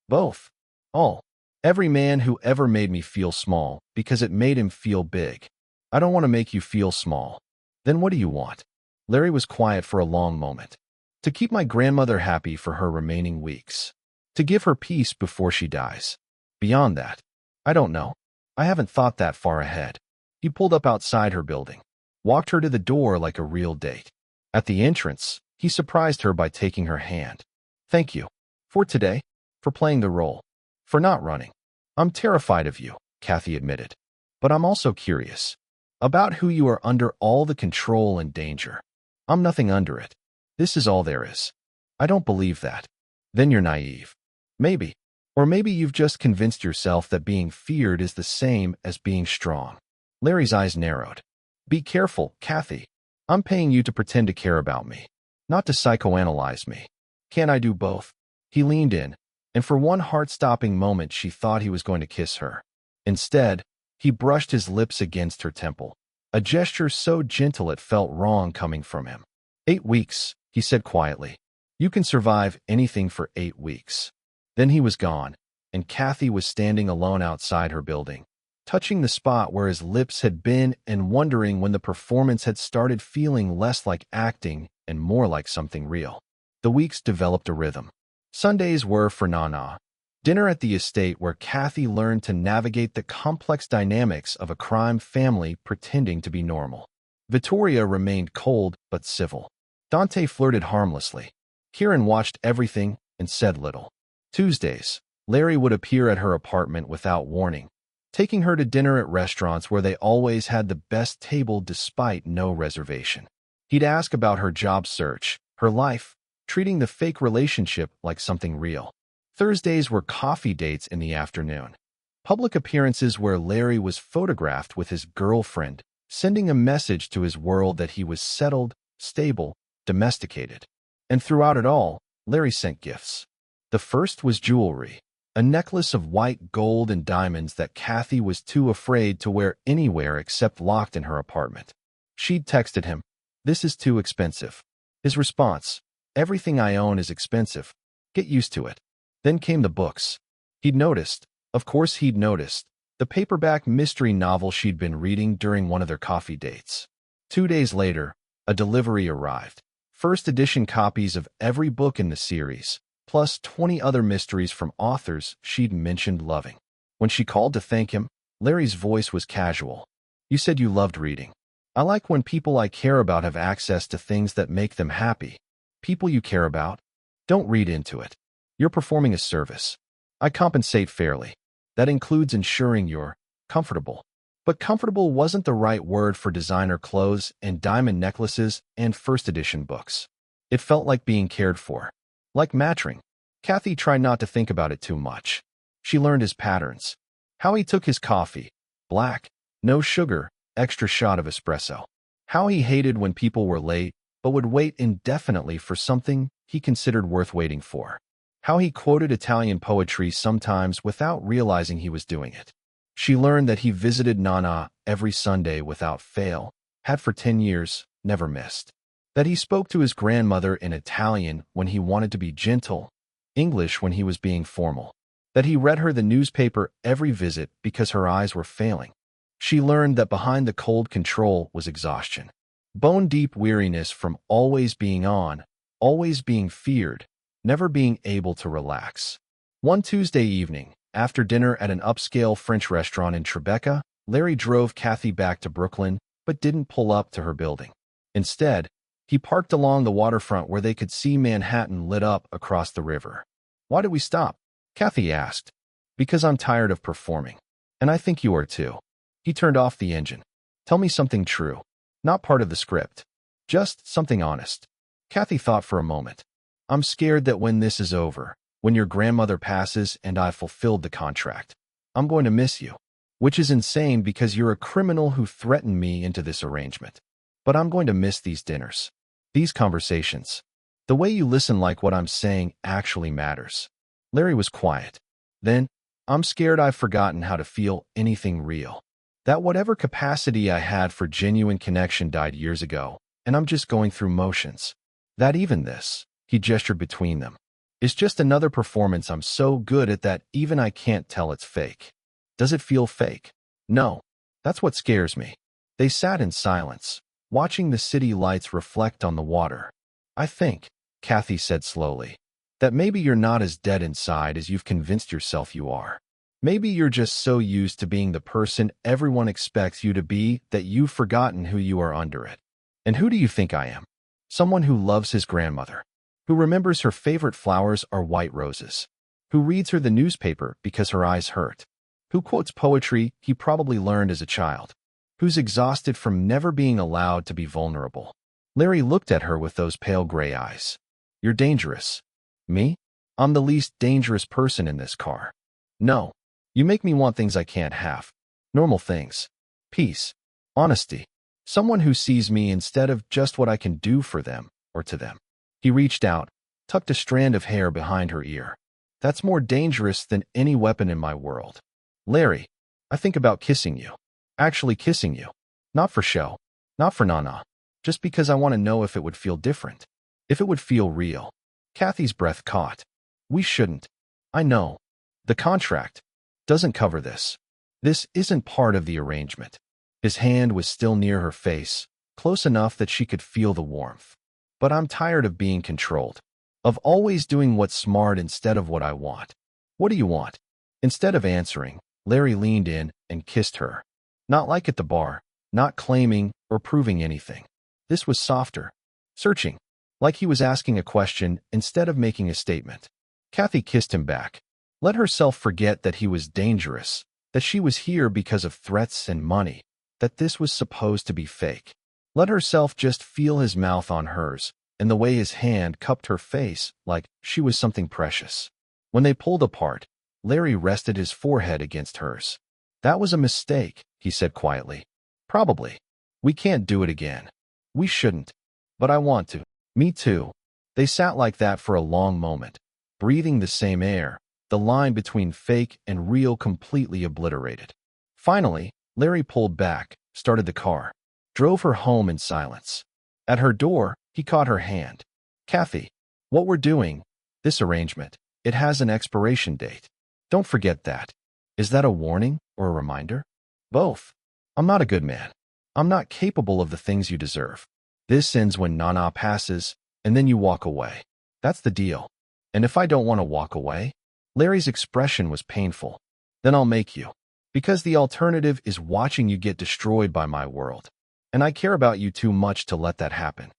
Both. All. Every man who ever made me feel small because it made him feel big. I don't want to make you feel small. Then what do you want? Larry was quiet for a long moment. To keep my grandmother happy for her remaining weeks. To give her peace before she dies. Beyond that, I don't know. I haven't thought that far ahead. He pulled up outside her building, walked her to the door like a real date. At the entrance, he surprised her by taking her hand. Thank you. For today. For playing the role. For not running. I'm terrified of you, Kathy admitted. But I'm also curious. About who you are under all the control and danger. I'm nothing under it. This is all there is. I don't believe that. Then you're naive. Maybe. Or maybe you've just convinced yourself that being feared is the same as being strong. Larry's eyes narrowed. Be careful, Kathy. I'm paying you to pretend to care about me, not to psychoanalyze me. Can't I do both? He leaned in, and for one heart-stopping moment she thought he was going to kiss her. Instead, he brushed his lips against her temple, a gesture so gentle it felt wrong coming from him. 8 weeks, he said quietly. You can survive anything for 8 weeks. Then he was gone, and Kathy was standing alone outside her building, touching the spot where his lips had been and wondering when the performance had started feeling less like acting and more like something real. The weeks developed a rhythm. Sundays were for Nana. Dinner at the estate where Kathy learned to navigate the complex dynamics of a crime family pretending to be normal. Vittoria remained cold but civil. Dante flirted harmlessly. Kieran watched everything and said little. Tuesdays, Larry would appear at her apartment without warning, taking her to dinner at restaurants where they always had the best table despite no reservation. He'd ask about her job search, her life, treating the fake relationship like something real. Thursdays were coffee dates in the afternoon. Public appearances where Larry was photographed with his girlfriend, sending a message to his world that he was settled, stable, domesticated. And throughout it all, Larry sent gifts. The first was jewelry, a necklace of white gold and diamonds that Kathy was too afraid to wear anywhere except locked in her apartment. She'd texted him, "This is too expensive." His response, "Everything I own is expensive. Get used to it." Then came the books. He'd noticed, of course he'd noticed, the paperback mystery novel she'd been reading during one of their coffee dates. 2 days later, A delivery arrived. First edition copies of every book in the series, plus 20 other mysteries from authors she'd mentioned loving. When she called to thank him, Larry's voice was casual. "You said you loved reading. I like when people I care about have access to things that make them happy. People you care about? Don't read into it. You're performing a service. I compensate fairly. That includes ensuring you're comfortable." But comfortable wasn't the right word for designer clothes and diamond necklaces and first edition books. It felt like being cared for. Like matching. Kathy tried not to think about it too much. She learned his patterns. How he took his coffee. Black. No sugar. Extra shot of espresso. How he hated when people were late, but would wait indefinitely for something he considered worth waiting for. How he quoted Italian poetry sometimes without realizing he was doing it. She learned that he visited Nana every Sunday without fail, had for 10 years, never missed. That he spoke to his grandmother in Italian when he wanted to be gentle, English when he was being formal. That he read her the newspaper every visit because her eyes were failing. She learned that behind the cold control was exhaustion. Bone-deep weariness from always being on, always being feared, never being able to relax. One Tuesday evening, after dinner at an upscale French restaurant in Tribeca, Larry drove Kathy back to Brooklyn, but didn't pull up to her building. Instead, he parked along the waterfront where they could see Manhattan lit up across the river. "Why did we stop?" Kathy asked. "Because I'm tired of performing. And I think you are too." He turned off the engine. "Tell me something true. Not part of the script. Just something honest." Kathy thought for a moment. "I'm scared that when this is over, when your grandmother passes and I've fulfilled the contract, I'm going to miss you. Which is insane because you're a criminal who threatened me into this arrangement. But I'm going to miss these dinners. These conversations. The way you listen like what I'm saying actually matters." Larry was quiet. Then, "I'm scared I've forgotten how to feel anything real. That whatever capacity I had for genuine connection died years ago, and I'm just going through motions. That even this," he gestured between them, "is just another performance I'm so good at that even I can't tell it's fake." "Does it feel fake?" "No. That's what scares me." They sat in silence, watching the city lights reflect on the water. "I think," Kathy said slowly, "that maybe you're not as dead inside as you've convinced yourself you are. Maybe you're just so used to being the person everyone expects you to be that you've forgotten who you are under it." "And who do you think I am?" "Someone who loves his grandmother. Who remembers her favorite flowers are white roses. Who reads her the newspaper because her eyes hurt. Who quotes poetry he probably learned as a child. Who's exhausted from never being allowed to be vulnerable." Larry looked at her with those pale gray eyes. "You're dangerous." "Me? I'm the least dangerous person in this car." "No. You make me want things I can't have. Normal things. Peace. Honesty. Someone who sees me instead of just what I can do for them or to them." He reached out, tucked a strand of hair behind her ear. "That's more dangerous than any weapon in my world. Larry, I think about kissing you. Actually kissing you. Not for show. Not for Nana. Just because I want to know if it would feel different. If it would feel real." Kathy's breath caught. "We shouldn't. I know. The contract doesn't cover this. This isn't part of the arrangement." His hand was still near her face, close enough that she could feel the warmth. "But I'm tired of being controlled. Of always doing what's smart instead of what I want." "What do you want?" Instead of answering, Larry leaned in and kissed her. Not like at the bar, not claiming or proving anything. This was softer. Searching. Like he was asking a question instead of making a statement. Kathy kissed him back. Let herself forget that he was dangerous, that she was here because of threats and money, that this was supposed to be fake. Let herself just feel his mouth on hers, and the way his hand cupped her face like she was something precious. When they pulled apart, Larry rested his forehead against hers. "That was a mistake," he said quietly. "Probably. We can't do it again. We shouldn't. But I want to." "Me too." They sat like that for a long moment, breathing the same air, the line between fake and real completely obliterated. Finally, Larry pulled back, started the car, drove her home in silence. At her door, he caught her hand. "Kathy, what we're doing, this arrangement, it has an expiration date. Don't forget that." "Is that a warning or a reminder?" "Both. I'm not a good man. I'm not capable of the things you deserve. This ends when Nana passes, and then you walk away. That's the deal. And if I don't want to walk away? Larry's expression was painful. Then I'll make you. Because the alternative is watching you get destroyed by my world. And I care about you too much to let that happen.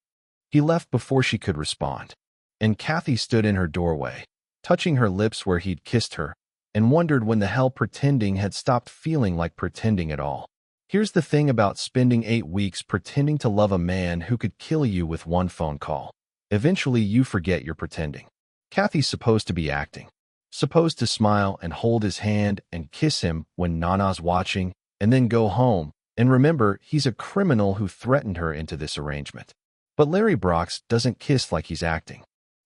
He left before she could respond. And Kathy stood in her doorway, touching her lips where he'd kissed her, and wondered when the hell pretending had stopped feeling like pretending at all. Here's the thing about spending 8 weeks pretending to love a man who could kill you with one phone call. Eventually you forget you're pretending. Kathy's supposed to be acting. Supposed to smile and hold his hand and kiss him when Nana's watching, and then go home. And remember, he's a criminal who threatened her into this arrangement. But Larry Brox doesn't kiss like he's acting.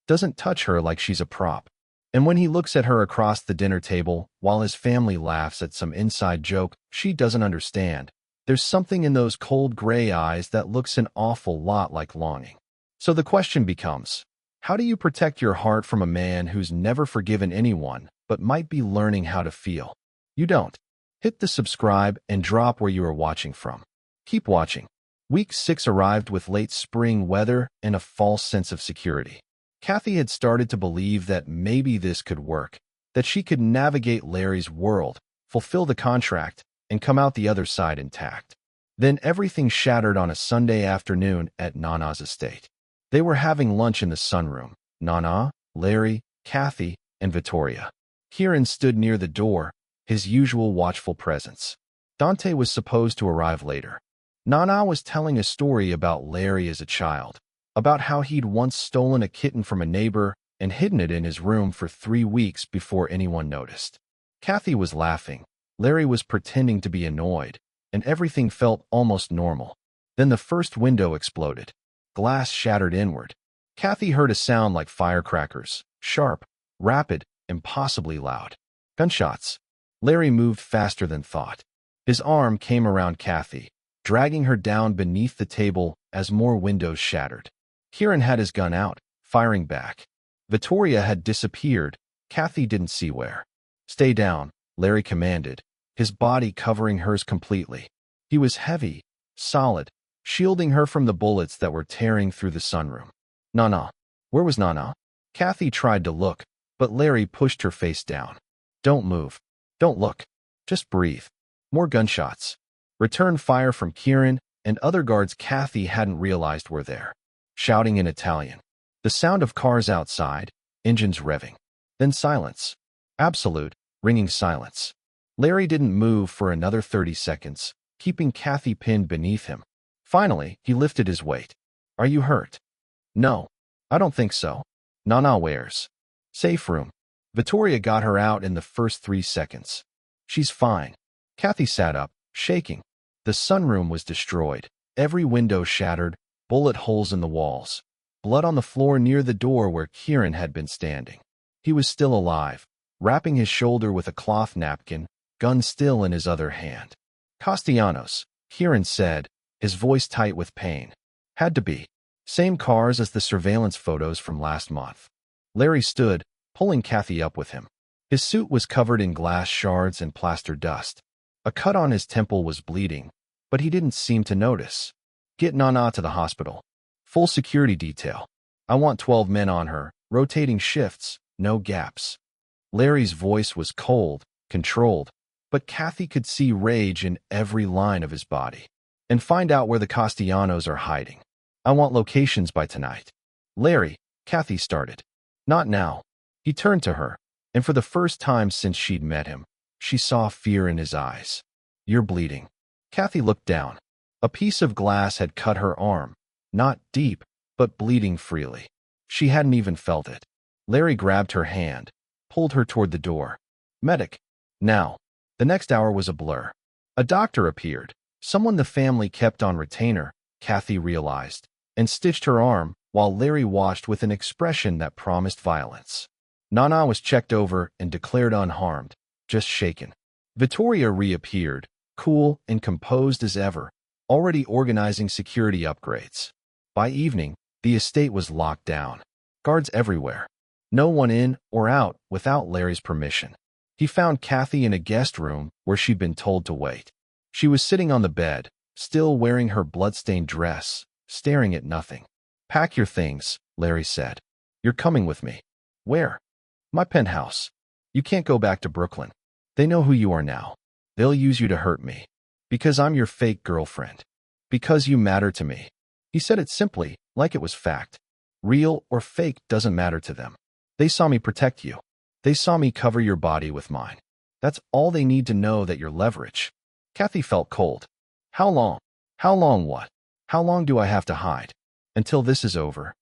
Doesn't touch her like she's a prop. And when he looks at her across the dinner table, while his family laughs at some inside joke she doesn't understand, there's something in those cold gray eyes that looks an awful lot like longing. So the question becomes, how do you protect your heart from a man who's never forgiven anyone, but might be learning how to feel? You don't. Hit the subscribe and drop where you are watching from. Keep watching. Week 6 arrived with late spring weather and a false sense of security. Kathy had started to believe that maybe this could work, that she could navigate Larry's world, fulfill the contract, and come out the other side intact. Then everything shattered on a Sunday afternoon at Nana's estate. They were having lunch in the sunroom. Nana, Larry, Kathy, and Vittoria. Kieran stood near the door, his usual watchful presence. Dante was supposed to arrive later. Nana was telling a story about Larry as a child, about how he'd once stolen a kitten from a neighbor and hidden it in his room for 3 weeks before anyone noticed. Kathy was laughing. Larry was pretending to be annoyed, and everything felt almost normal. Then the first window exploded. Glass shattered inward. Kathy heard a sound like firecrackers, sharp, rapid, impossibly loud. Gunshots. Larry moved faster than thought. His arm came around Kathy, dragging her down beneath the table as more windows shattered. Kieran had his gun out, firing back. Vittoria had disappeared. Kathy didn't see where. Stay down, Larry commanded, his body covering hers completely. He was heavy, solid, shielding her from the bullets that were tearing through the sunroom. Nana. Where was Nana? Kathy tried to look, but Larry pushed her face down. Don't move. Don't look. Just breathe. More gunshots. Return fire from Kieran and other guards Kathy hadn't realized were there, shouting in Italian. The sound of cars outside, engines revving. Then silence. Absolute, ringing silence. Larry didn't move for another 30 seconds, keeping Kathy pinned beneath him. Finally, he lifted his weight. Are you hurt? No, I don't think so. Nana where's? Safe room. Vittoria got her out in the first 3 seconds. She's fine. Kathy sat up, shaking. The sunroom was destroyed. Every window shattered, bullet holes in the walls. Blood on the floor near the door where Kieran had been standing. He was still alive, wrapping his shoulder with a cloth napkin, gun still in his other hand. Castellanos, Kieran said, his voice tight with pain. Had to be. Same cars as the surveillance photos from last month. Larry stood, pulling Kathy up with him. His suit was covered in glass shards and plaster dust. A cut on his temple was bleeding, but he didn't seem to notice. Get Nana to the hospital. Full security detail. I want 12 men on her, rotating shifts, no gaps. Larry's voice was cold, controlled, but Kathy could see rage in every line of his body. And find out where the Castellanos are hiding. I want locations by tonight. Larry, Kathy started. Not now. He turned to her, and for the first time since she'd met him, she saw fear in his eyes. You're bleeding. Kathy looked down. A piece of glass had cut her arm. Not deep, but bleeding freely. She hadn't even felt it. Larry grabbed her hand, pulled her toward the door. Medic. Now. The next hour was a blur. A doctor appeared. Someone the family kept on retainer, Kathy realized, and stitched her arm, while Larry watched with an expression that promised violence. Nana was checked over and declared unharmed, just shaken. Vittoria reappeared, cool and composed as ever, already organizing security upgrades. By evening, the estate was locked down. Guards everywhere. No one in or out without Larry's permission. He found Kathy in a guest room where she'd been told to wait. She was sitting on the bed, still wearing her bloodstained dress, staring at nothing. "Pack your things," Larry said. "You're coming with me." "Where?" "My penthouse. You can't go back to Brooklyn. They know who you are now. They'll use you to hurt me. Because I'm your fake girlfriend. Because you matter to me." He said it simply, like it was fact. Real or fake doesn't matter to them. They saw me protect you. They saw me cover your body with mine. That's all they need to know that you're leverage. Kathy felt cold. How long? How long what? How long do I have to hide? Until this is over.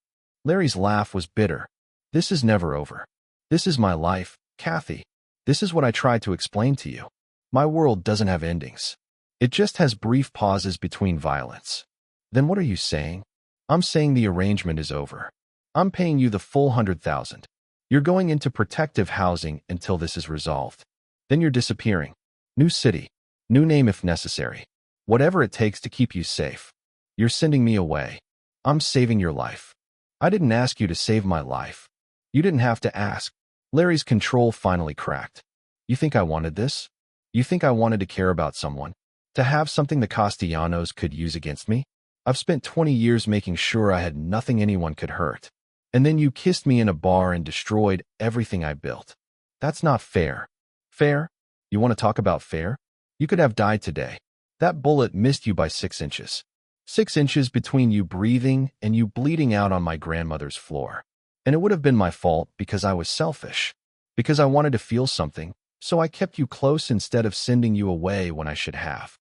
Larry's laugh was bitter. This is never over. This is my life, Kathy. This is what I tried to explain to you. My world doesn't have endings. It just has brief pauses between violence. Then what are you saying? I'm saying the arrangement is over. I'm paying you the full 100,000. You're going into protective housing until this is resolved. Then you're disappearing. New city. New name if necessary. Whatever it takes to keep you safe. You're sending me away. I'm saving your life. I didn't ask you to save my life. You didn't have to ask. Larry's control finally cracked. You think I wanted this? You think I wanted to care about someone? To have something the Castellanos could use against me? I've spent 20 years making sure I had nothing anyone could hurt. And then you kissed me in a bar and destroyed everything I built. That's not fair. Fair? You want to talk about fair? You could have died today. That bullet missed you by 6 inches. 6 inches between you breathing and you bleeding out on my grandmother's floor. And it would have been my fault because I was selfish. Because I wanted to feel something, so I kept you close instead of sending you away when I should have.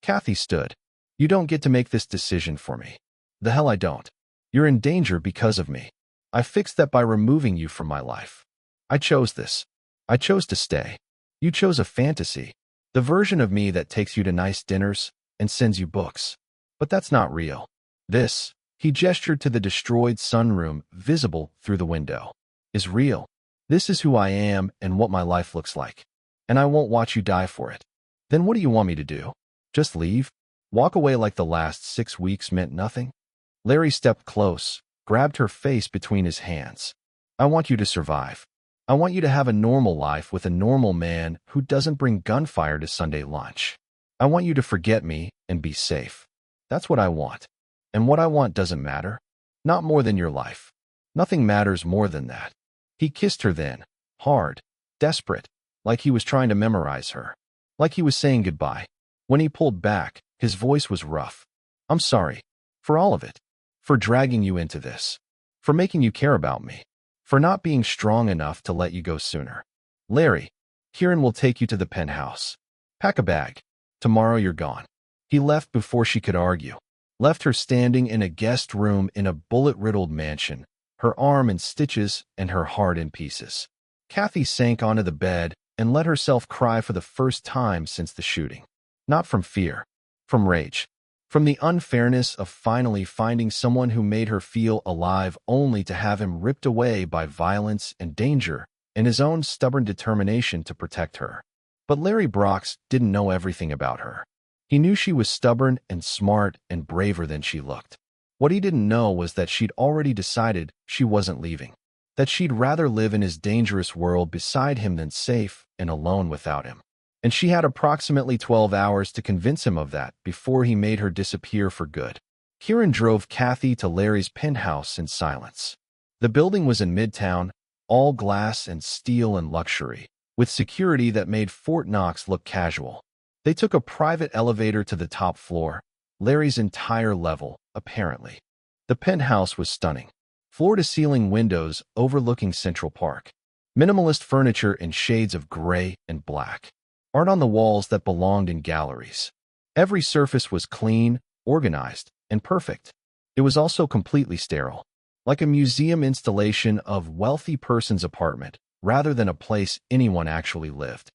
Kathy stood. You don't get to make this decision for me. The hell I don't. You're in danger because of me. I fixed that by removing you from my life. I chose this. I chose to stay. You chose a fantasy. The version of me that takes you to nice dinners and sends you books. But that's not real. This, he gestured to the destroyed sunroom visible through the window, is real. This is who I am and what my life looks like. And I won't watch you die for it. Then what do you want me to do? Just leave? Walk away like the last 6 weeks meant nothing? Larry stepped close, grabbed her face between his hands. I want you to survive. I want you to have a normal life with a normal man who doesn't bring gunfire to Sunday lunch. I want you to forget me and be safe. That's what I want. And what I want doesn't matter. Not more than your life. Nothing matters more than that. He kissed her then, hard, desperate, like he was trying to memorize her. Like he was saying goodbye. When he pulled back, his voice was rough. I'm sorry. For all of it. For dragging you into this. For making you care about me. For not being strong enough to let you go sooner. Larry, Kieran will take you to the penthouse. Pack a bag. Tomorrow you're gone. He left before she could argue. Left her standing in a guest room in a bullet-riddled mansion, her arm in stitches and her heart in pieces. Kathy sank onto the bed and let herself cry for the first time since the shooting. Not from fear. From rage. From the unfairness of finally finding someone who made her feel alive only to have him ripped away by violence and danger and his own stubborn determination to protect her. But Larry Brox didn't know everything about her. He knew she was stubborn and smart and braver than she looked. What he didn't know was that she'd already decided she wasn't leaving. That she'd rather live in his dangerous world beside him than safe and alone without him. And she had approximately 12 hours to convince him of that before he made her disappear for good. Kieran drove Kathy to Larry's penthouse in silence. The building was in Midtown, all glass and steel and luxury, with security that made Fort Knox look casual. They took a private elevator to the top floor, Larry's entire level, apparently. The penthouse was stunning. Floor-to-ceiling windows overlooking Central Park. Minimalist furniture in shades of gray and black. Art on the walls that belonged in galleries. Every surface was clean, organized, and perfect. It was also completely sterile, like a museum installation of wealthy person's apartment, rather than a place anyone actually lived.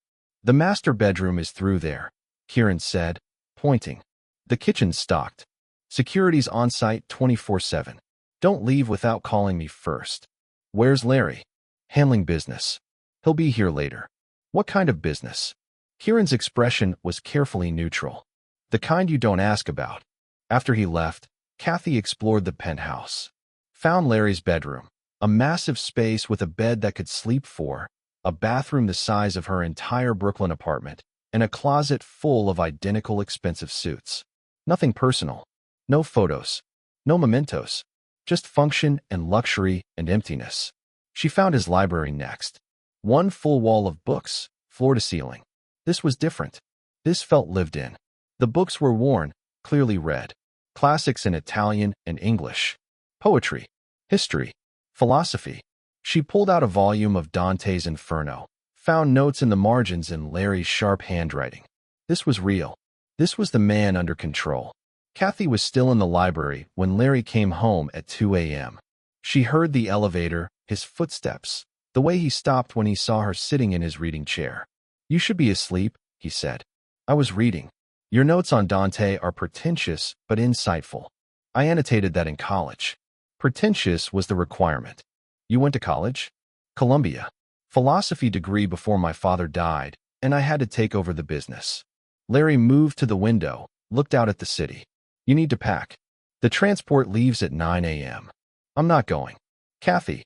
The master bedroom is through there, Kieran said, pointing. The kitchen's stocked. Security's on site 24/7. Don't leave without calling me first. Where's Larry? Handling business. He'll be here later. What kind of business? Kieran's expression was carefully neutral. The kind you don't ask about. After he left, Kathy explored the penthouse. Found Larry's bedroom, a massive space with a bed that could sleep 4, a bathroom the size of her entire Brooklyn apartment, and a closet full of identical expensive suits. Nothing personal. No photos. No mementos. Just function and luxury and emptiness. She found his library next. One full wall of books, floor to ceiling. This was different. This felt lived in. The books were worn, clearly read. Classics in Italian and English. Poetry. History. Philosophy. She pulled out a volume of Dante's Inferno, found notes in the margins in Larry's sharp handwriting. This was real. This was the man under control. Kathy was still in the library when Larry came home at 2 a.m. She heard the elevator, his footsteps, the way he stopped when he saw her sitting in his reading chair. "You should be asleep," he said. "I was reading. Your notes on Dante are pretentious but insightful. I annotated that in college." Pretentious was the requirement. "You went to college?" "Columbia. Philosophy degree before my father died, and I had to take over the business." Larry moved to the window, looked out at the city. "You need to pack. The transport leaves at 9 a.m. "I'm not going." "Kathy."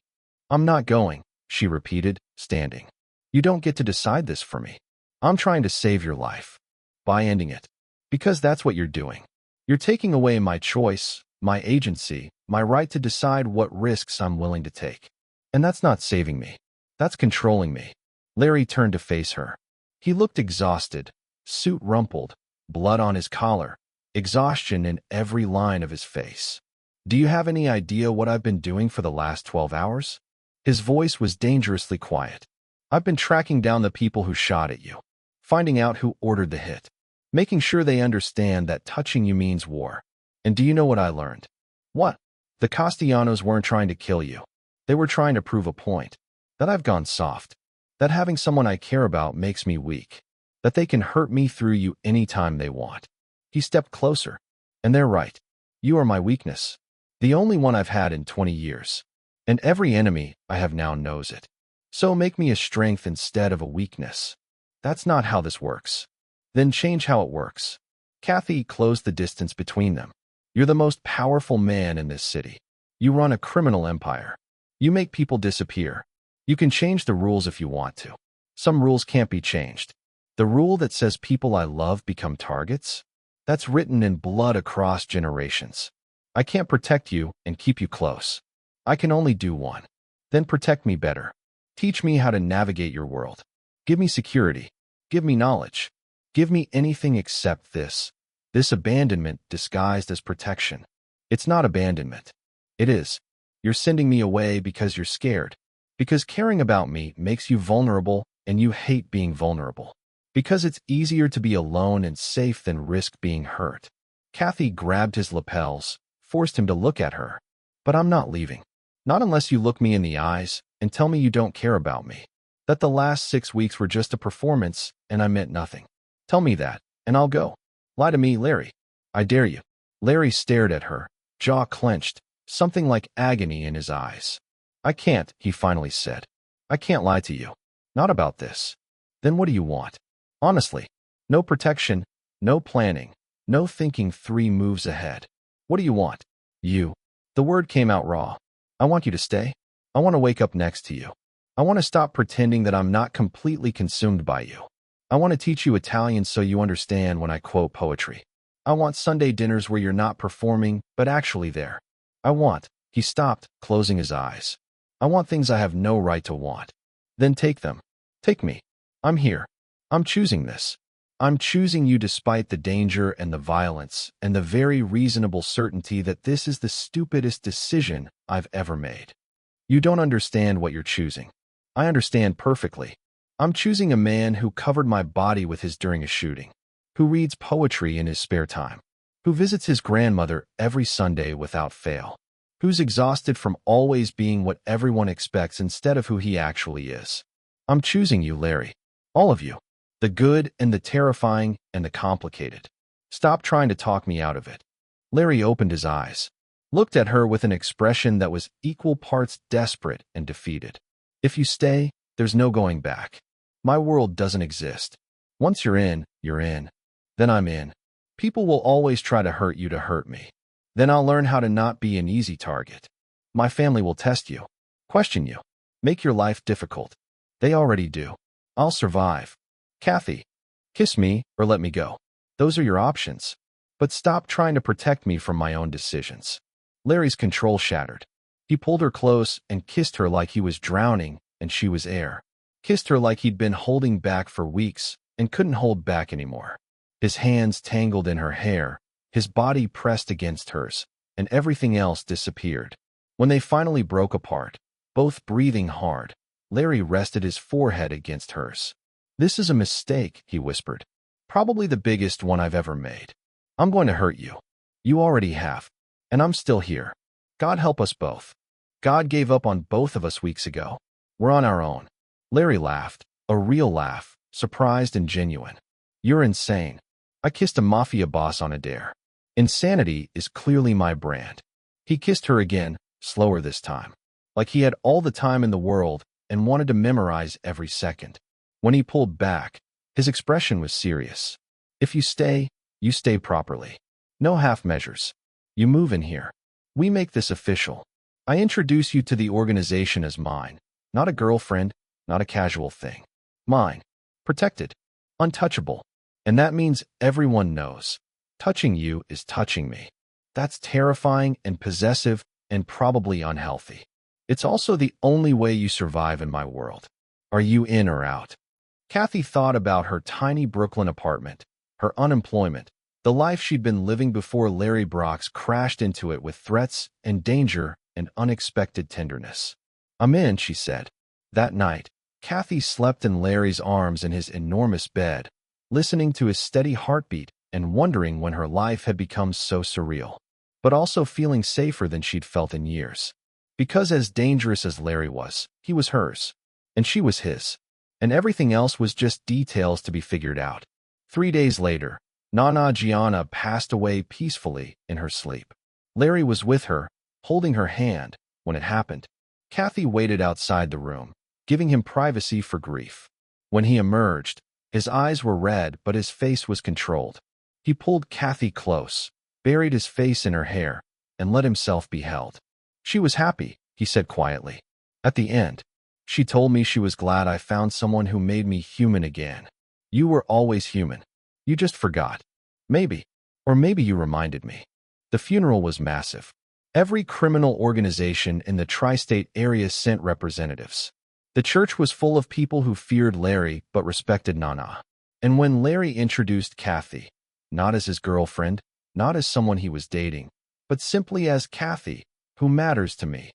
"I'm not going," she repeated, standing. "You don't get to decide this for me. I'm trying to save your life. By ending it. Because that's what you're doing. You're taking away my choice, my agency, my right to decide what risks I'm willing to take. And that's not saving me. That's controlling me." Larry turned to face her. He looked exhausted, suit rumpled, blood on his collar, exhaustion in every line of his face. "Do you have any idea what I've been doing for the last 12 hours? His voice was dangerously quiet. "I've been tracking down the people who shot at you, finding out who ordered the hit, making sure they understand that touching you means war. And do you know what I learned?" "What?" "The Castellanos weren't trying to kill you. They were trying to prove a point. That I've gone soft. That having someone I care about makes me weak. That they can hurt me through you anytime they want." He stepped closer. "And they're right. You are my weakness. The only one I've had in 20 years. And every enemy I have now knows it. So make me a strength instead of a weakness." "That's not how this works." "Then change how it works." Kathy closed the distance between them. "You're the most powerful man in this city. You run a criminal empire. You make people disappear. You can change the rules if you want to. Some rules can't be changed. The rule that says people I love become targets? That's written in blood across generations. I can't protect you and keep you close. I can only do one. Then protect me better. Teach me how to navigate your world. Give me security. Give me knowledge. Give me anything except this. This abandonment disguised as protection. It's not abandonment. It is. You're sending me away because you're scared. Because caring about me makes you vulnerable and you hate being vulnerable. Because it's easier to be alone and safe than risk being hurt." Kathy grabbed his lapels, forced him to look at her. "But I'm not leaving. Not unless you look me in the eyes and tell me you don't care about me. That the last 6 weeks were just a performance and I meant nothing. Tell me that, and I'll go. Lie to me, Larry. I dare you." Larry stared at her, jaw clenched, something like agony in his eyes. "I can't," he finally said. "I can't lie to you. Not about this." "Then what do you want? Honestly, no protection, no planning, no thinking 3 moves ahead. What do you want?" "You." The word came out raw. "I want you to stay. I want to wake up next to you. I want to stop pretending that I'm not completely consumed by you. I want to teach you Italian so you understand when I quote poetry. I want Sunday dinners where you're not performing, but actually there. I want—" He stopped, closing his eyes. "I want things I have no right to want. Then take them. Take me. I'm here. I'm choosing this. I'm choosing you despite the danger and the violence and the very reasonable certainty that this is the stupidest decision I've ever made. You don't understand what you're choosing. I understand perfectly. I'm choosing a man who covered my body with his during a shooting, who reads poetry in his spare time, who visits his grandmother every Sunday without fail, who's exhausted from always being what everyone expects instead of who he actually is. I'm choosing you, Larry. All of you. The good and the terrifying and the complicated. Stop trying to talk me out of it." Larry opened his eyes, looked at her with an expression that was equal parts desperate and defeated. "If you stay, there's no going back. My world doesn't exist. Once you're in, you're in. Then I'm in. People will always try to hurt you to hurt me. Then I'll learn how to not be an easy target. My family will test you, question you, make your life difficult. They already do. I'll survive. Kathy, kiss me or let me go. Those are your options. But stop trying to protect me from my own decisions. Larry's control shattered. He pulled her close and kissed her like he was drowning and she was air. Kissed her like he'd been holding back for weeks and couldn't hold back anymore. His hands tangled in her hair, his body pressed against hers, and everything else disappeared. When they finally broke apart, both breathing hard, Larry rested his forehead against hers. "This is a mistake," he whispered. "Probably the biggest one I've ever made. I'm going to hurt you. You already have. And I'm still here. God help us both. God gave up on both of us weeks ago. We're on our own." Larry laughed, a real laugh, surprised and genuine. "You're insane. I kissed a Mafia boss on a dare. Insanity is clearly my brand." He kissed her again, slower this time, like he had all the time in the world and wanted to memorize every second. When he pulled back, his expression was serious. "If you stay properly. No half measures. You move in here. We make this official. I introduce you to the organization as mine, not a girlfriend, not a casual thing. Mine. Protected. Untouchable. And that means everyone knows. Touching you is touching me. That's terrifying and possessive and probably unhealthy. It's also the only way you survive in my world. Are you in or out?" Kathy thought about her tiny Brooklyn apartment, her unemployment, the life she'd been living before Larry Brox crashed into it with threats and danger and unexpected tenderness. "I'm in," she said. That night, Kathy slept in Larry's arms in his enormous bed, listening to his steady heartbeat and wondering when her life had become so surreal, but also feeling safer than she'd felt in years. Because as dangerous as Larry was, he was hers, and she was his, and everything else was just details to be figured out. 3 days later, Nana Gianna passed away peacefully in her sleep. Larry was with her, holding her hand, when it happened. Kathy waited outside the room, giving him privacy for grief. When he emerged, his eyes were red but his face was controlled. He pulled Kathy close, buried his face in her hair, and let himself be held. "She was happy," he said quietly. "At the end, she told me she was glad I found someone who made me human again. You were always human. You just forgot. Maybe. Or maybe you reminded me." The funeral was massive. Every criminal organization in the tri-state area sent representatives. The church was full of people who feared Larry but respected Nana. And when Larry introduced Kathy, not as his girlfriend, not as someone he was dating, but simply as Kathy, who matters to me,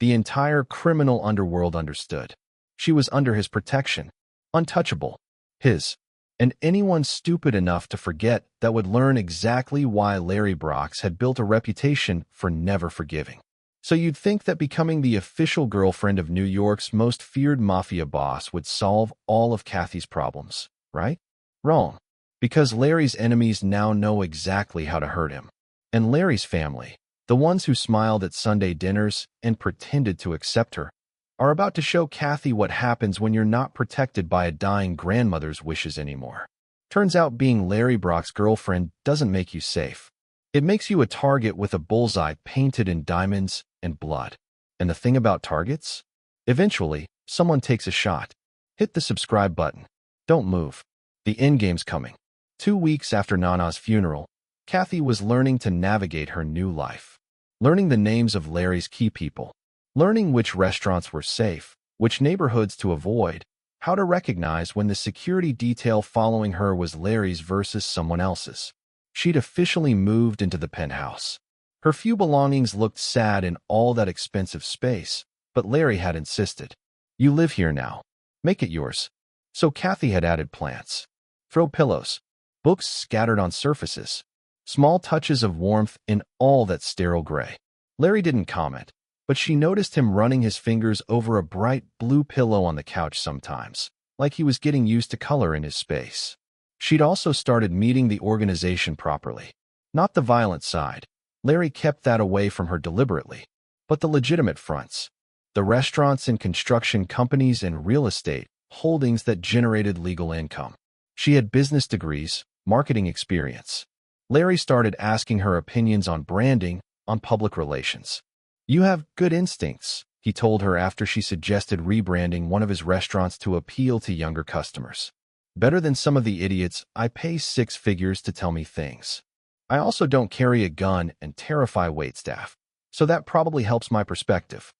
the entire criminal underworld understood. She was under his protection, untouchable, his. And anyone stupid enough to forget that would learn exactly why Larry Brox had built a reputation for never forgiving. So you'd think that becoming the official girlfriend of New York's most feared mafia boss would solve all of Kathy's problems, right? Wrong. Because Larry's enemies now know exactly how to hurt him. And Larry's family, the ones who smiled at Sunday dinners and pretended to accept her, are about to show Kathy what happens when you're not protected by a dying grandmother's wishes anymore. Turns out being Larry Brock's girlfriend doesn't make you safe. It makes you a target with a bullseye painted in diamonds and blood. And the thing about targets? Eventually, someone takes a shot. Hit the subscribe button. Don't move. The endgame's coming. 2 weeks after Nana's funeral, Kathy was learning to navigate her new life. Learning the names of Larry's key people. Learning which restaurants were safe, which neighborhoods to avoid, how to recognize when the security detail following her was Larry's versus someone else's. She'd officially moved into the penthouse. Her few belongings looked sad in all that expensive space, but Larry had insisted. "You live here now. Make it yours." So Kathy had added plants. Throw pillows. Books scattered on surfaces. Small touches of warmth in all that sterile gray. Larry didn't comment, but she noticed him running his fingers over a bright blue pillow on the couch sometimes, like he was getting used to color in his space. She'd also started meeting the organization properly. Not the violent side. Larry kept that away from her deliberately. But the legitimate fronts. The restaurants and construction companies and real estate holdings that generated legal income. She had business degrees, marketing experience. Larry started asking her opinions on branding, on public relations. "You have good instincts," he told her after she suggested rebranding one of his restaurants to appeal to younger customers. "Better than some of the idiots I pay 6 figures to tell me things. I also don't carry a gun and terrify waitstaff." So that probably helps my perspective.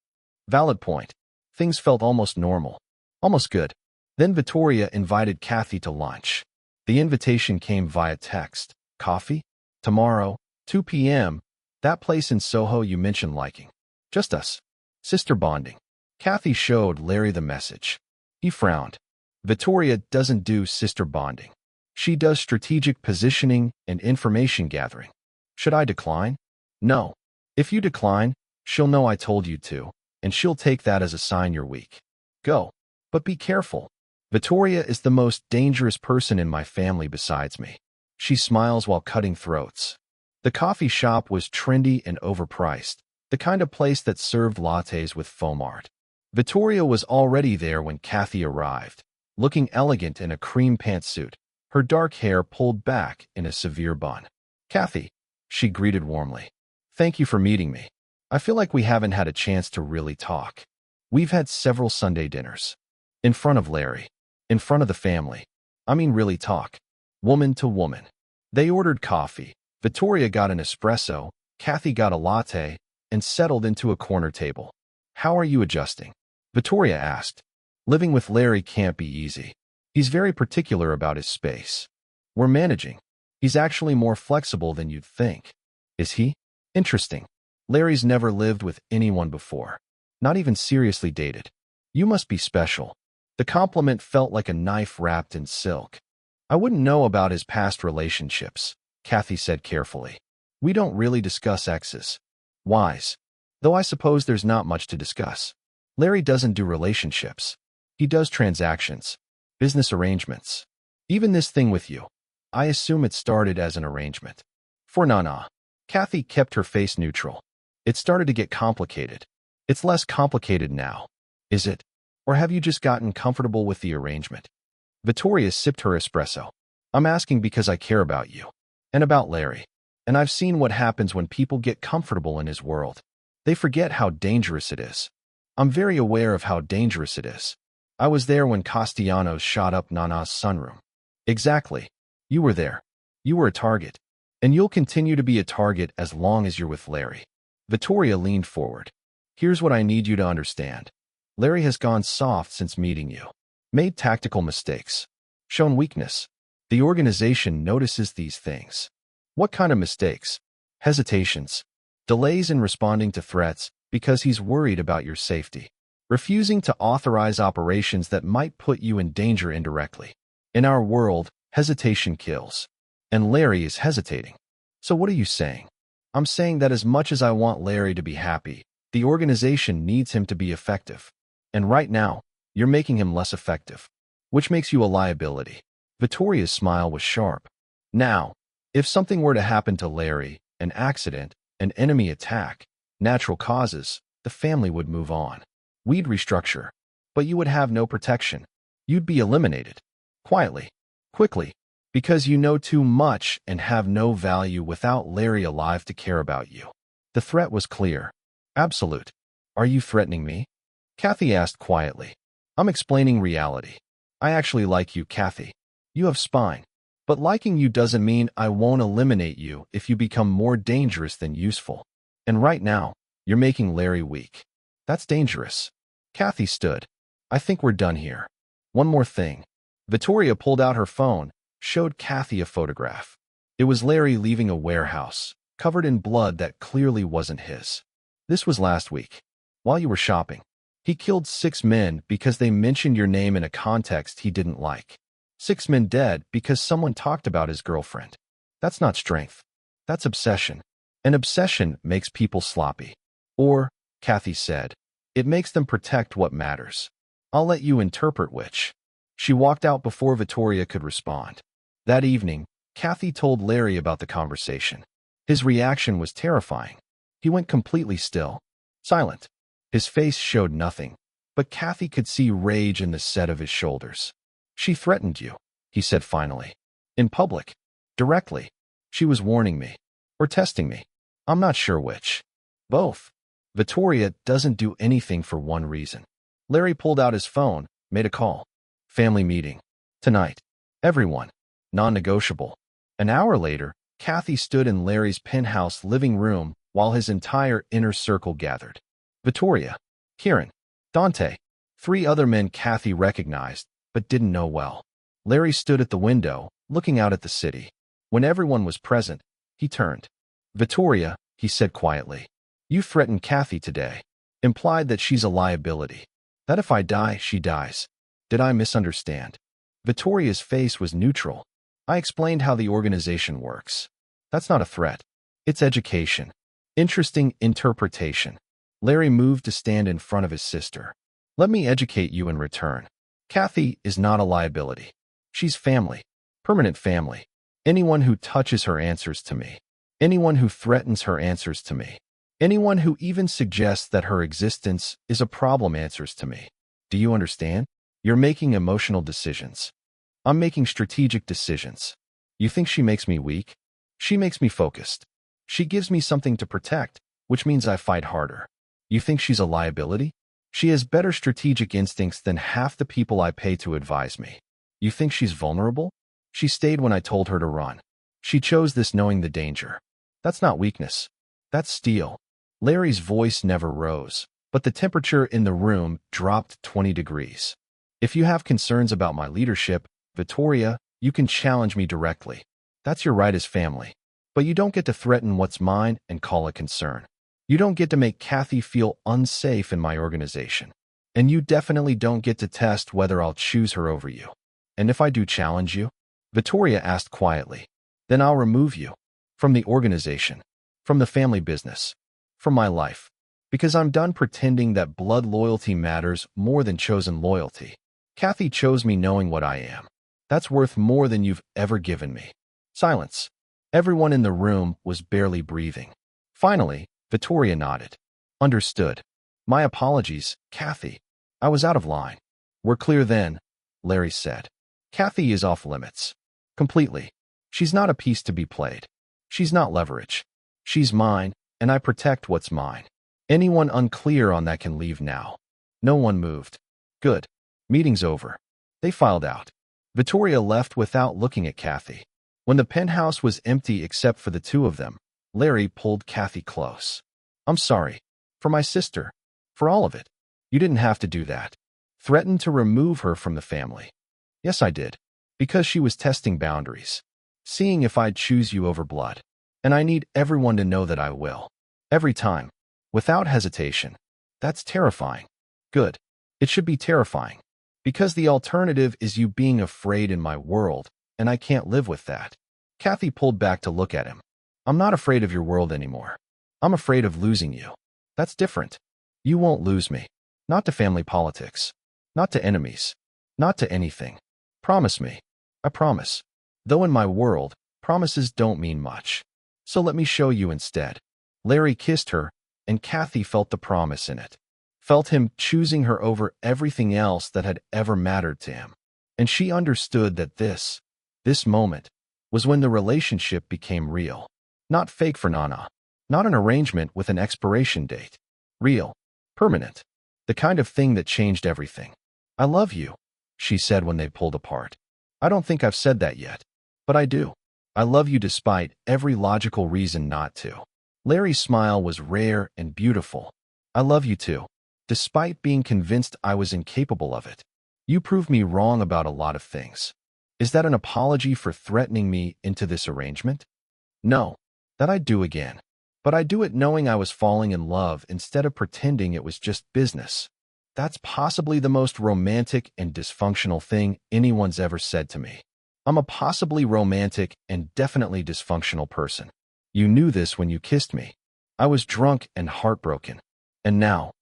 Valid point. Things felt almost normal. Almost good. Then Vittoria invited Kathy to lunch. The invitation came via text. Coffee? Tomorrow, 2 p.m. That place in Soho you mentioned liking. Just us. Sister bonding. Kathy showed Larry the message. He frowned. Vittoria doesn't do sister bonding. She does strategic positioning and information gathering. Should I decline? No. If you decline, she'll know I told you to, and she'll take that as a sign you're weak. Go. But be careful. Vittoria is the most dangerous person in my family besides me. She smiles while cutting throats. The coffee shop was trendy and overpriced, the kind of place that served lattes with foam art. Vittoria was already there when Kathy arrived, looking elegant in a cream pantsuit, her dark hair pulled back in a severe bun. Kathy, she greeted warmly. Thank you for meeting me. I feel like we haven't had a chance to really talk. We've had several Sunday dinners. In front of Larry. In front of the family. I mean really talk. Woman to woman. They ordered coffee. Vittoria got an espresso, Kathy got a latte, and settled into a corner table. How are you adjusting? Vittoria asked. Living with Larry can't be easy. He's very particular about his space. We're managing. He's actually more flexible than you'd think. Is he? Interesting. Larry's never lived with anyone before. Not even seriously dated. You must be special. The compliment felt like a knife wrapped in silk. I wouldn't know about his past relationships, Kathy said carefully. We don't really discuss exes. Wise. Though I suppose there's not much to discuss. Larry doesn't do relationships. He does transactions. Business arrangements. Even this thing with you. I assume it started as an arrangement. For Nana. Kathy kept her face neutral. It started to get complicated. It's less complicated now. Is it? Or have you just gotten comfortable with the arrangement? Vittoria sipped her espresso. I'm asking because I care about you. And about Larry. And I've seen what happens when people get comfortable in his world. They forget how dangerous it is. I'm very aware of how dangerous it is. I was there when Castellanos shot up Nana's sunroom. Exactly. You were there. You were a target. And you'll continue to be a target as long as you're with Larry. Vittoria leaned forward. Here's what I need you to understand. Larry has gone soft since meeting you. Made tactical mistakes. Shown weakness. The organization notices these things. What kind of mistakes? Hesitations. Delays in responding to threats because he's worried about your safety. Refusing to authorize operations that might put you in danger indirectly. In our world, hesitation kills. And Larry is hesitating. So what are you saying? I'm saying that as much as I want Larry to be happy, the organization needs him to be effective. And right now, you're making him less effective, which makes you a liability. Vittoria's smile was sharp. Now, if something were to happen to Larry, an accident, an enemy attack, natural causes, the family would move on. We'd restructure. But you would have no protection. You'd be eliminated. Quietly. Quickly. Because you know too much and have no value without Larry alive to care about you. The threat was clear. Absolute. Are you threatening me? Kathy asked quietly. I'm explaining reality. I actually like you, Kathy. You have spine. But liking you doesn't mean I won't eliminate you if you become more dangerous than useful. And right now, you're making Larry weak. That's dangerous. Kathy stood. I think we're done here. One more thing. Vittoria pulled out her phone, showed Kathy a photograph. It was Larry leaving a warehouse, covered in blood that clearly wasn't his. This was last week. While you were shopping. He killed 6 men because they mentioned your name in a context he didn't like. 6 men dead because someone talked about his girlfriend. That's not strength. That's obsession. And obsession makes people sloppy. Or, Kathy said, it makes them protect what matters. I'll let you interpret which. She walked out before Vittoria could respond. That evening, Kathy told Larry about the conversation. His reaction was terrifying. He went completely still. Silent. His face showed nothing, but Kathy could see rage in the set of his shoulders. She threatened you, he said finally. In public. Directly. She was warning me. Or testing me. I'm not sure which. Both. Vittoria doesn't do anything for one reason. Larry pulled out his phone, made a call. Family meeting. Tonight. Everyone. Non-negotiable. An hour later, Kathy stood in Larry's penthouse living room, while his entire inner circle gathered. Vittoria, Kieran, Dante, 3 other men Kathy recognized, but didn't know well. Larry stood at the window, looking out at the city. When everyone was present, he turned. Vittoria, he said quietly, you threatened Kathy today. Implied that she's a liability. That if I die, she dies. Did I misunderstand? Vittoria's face was neutral. I explained how the organization works. That's not a threat. It's education. Interesting interpretation. Larry moved to stand in front of his sister. Let me educate you in return. Kathy is not a liability. She's family. Permanent family. Anyone who touches her answers to me. Anyone who threatens her answers to me. Anyone who even suggests that her existence is a problem answers to me. Do you understand? You're making emotional decisions. I'm making strategic decisions. You think she makes me weak? She makes me focused. She gives me something to protect, which means I fight harder. You think she's a liability? She has better strategic instincts than half the people I pay to advise me. You think she's vulnerable? She stayed when I told her to run. She chose this knowing the danger. That's not weakness. That's steel. Larry's voice never rose, but the temperature in the room dropped 20 degrees. If you have concerns about my leadership, Vittoria, you can challenge me directly. That's your right as family. But you don't get to threaten what's mine and call it concern. You don't get to make Kathy feel unsafe in my organization. And you definitely don't get to test whether I'll choose her over you. And if I do challenge you, Vittoria asked quietly, then I'll remove you. From the organization. From the family business. From my life. Because I'm done pretending that blood loyalty matters more than chosen loyalty. Kathy chose me knowing what I am. That's worth more than you've ever given me. Silence. Everyone in the room was barely breathing. Finally, Vittoria nodded. Understood. My apologies, Kathy. I was out of line. We're clear then, Larry said. Kathy is off limits. Completely. She's not a piece to be played. She's not leverage. She's mine, and I protect what's mine. Anyone unclear on that can leave now. No one moved. Good. Meeting's over. They filed out. Vittoria left without looking at Kathy. When the penthouse was empty except for the 2 of them, Larry pulled Kathy close. I'm sorry. For my sister. For all of it. You didn't have to do that. Threatened to remove her from the family. Yes, I did. Because she was testing boundaries. Seeing if I'd choose you over blood. And I need everyone to know that I will. Every time. Without hesitation. That's terrifying. Good. It should be terrifying. Because the alternative is you being afraid in my world, and I can't live with that. Kathy pulled back to look at him. I'm not afraid of your world anymore. I'm afraid of losing you. That's different. You won't lose me. Not to family politics. Not to enemies. Not to anything. Promise me. I promise. Though in my world, promises don't mean much. So let me show you instead. Larry kissed her, and Kathy felt the promise in it. Felt him choosing her over everything else that had ever mattered to him. And she understood that this moment, was when the relationship became real. Not fake for Nana. Not an arrangement with an expiration date. Real. Permanent. The kind of thing that changed everything. I love you, she said when they pulled apart. I don't think I've said that yet. But I do. I love you despite every logical reason not to. Larry's smile was rare and beautiful. I love you too. Despite being convinced I was incapable of it. You proved me wrong about a lot of things. Is that an apology for threatening me into this arrangement? No. That I'd do again. But I do it knowing I was falling in love instead of pretending it was just business. That's possibly the most romantic and dysfunctional thing anyone's ever said to me. I'm a possibly romantic and definitely dysfunctional person. You knew this when you kissed me. I was drunk and heartbroken. And now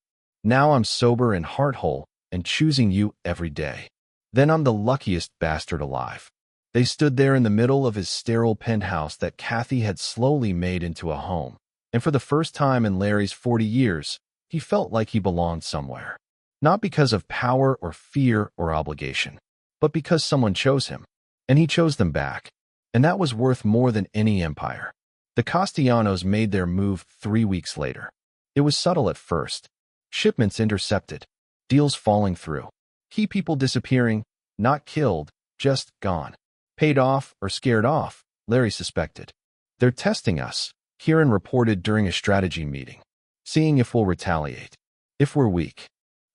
I'm sober and heart-whole and choosing you every day. Then I'm the luckiest bastard alive. They stood there in the middle of his sterile penthouse that Kathy had slowly made into a home. And for the first time in Larry's 40 years, he felt like he belonged somewhere. Not because of power or fear or obligation, but because someone chose him. And he chose them back. And that was worth more than any empire. The Castellanos made their move 3 weeks later. It was subtle at first. Shipments intercepted. Deals falling through. Key people disappearing, not killed, just gone. Paid off or scared off, Larry suspected. They're testing us, Kieran reported during a strategy meeting. Seeing if we'll retaliate. If we're weak.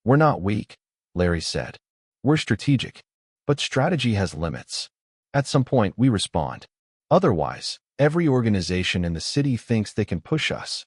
We're not weak, Larry said. We're strategic. But strategy has limits. At some point, we respond. Otherwise, every organization in the city thinks they can push us.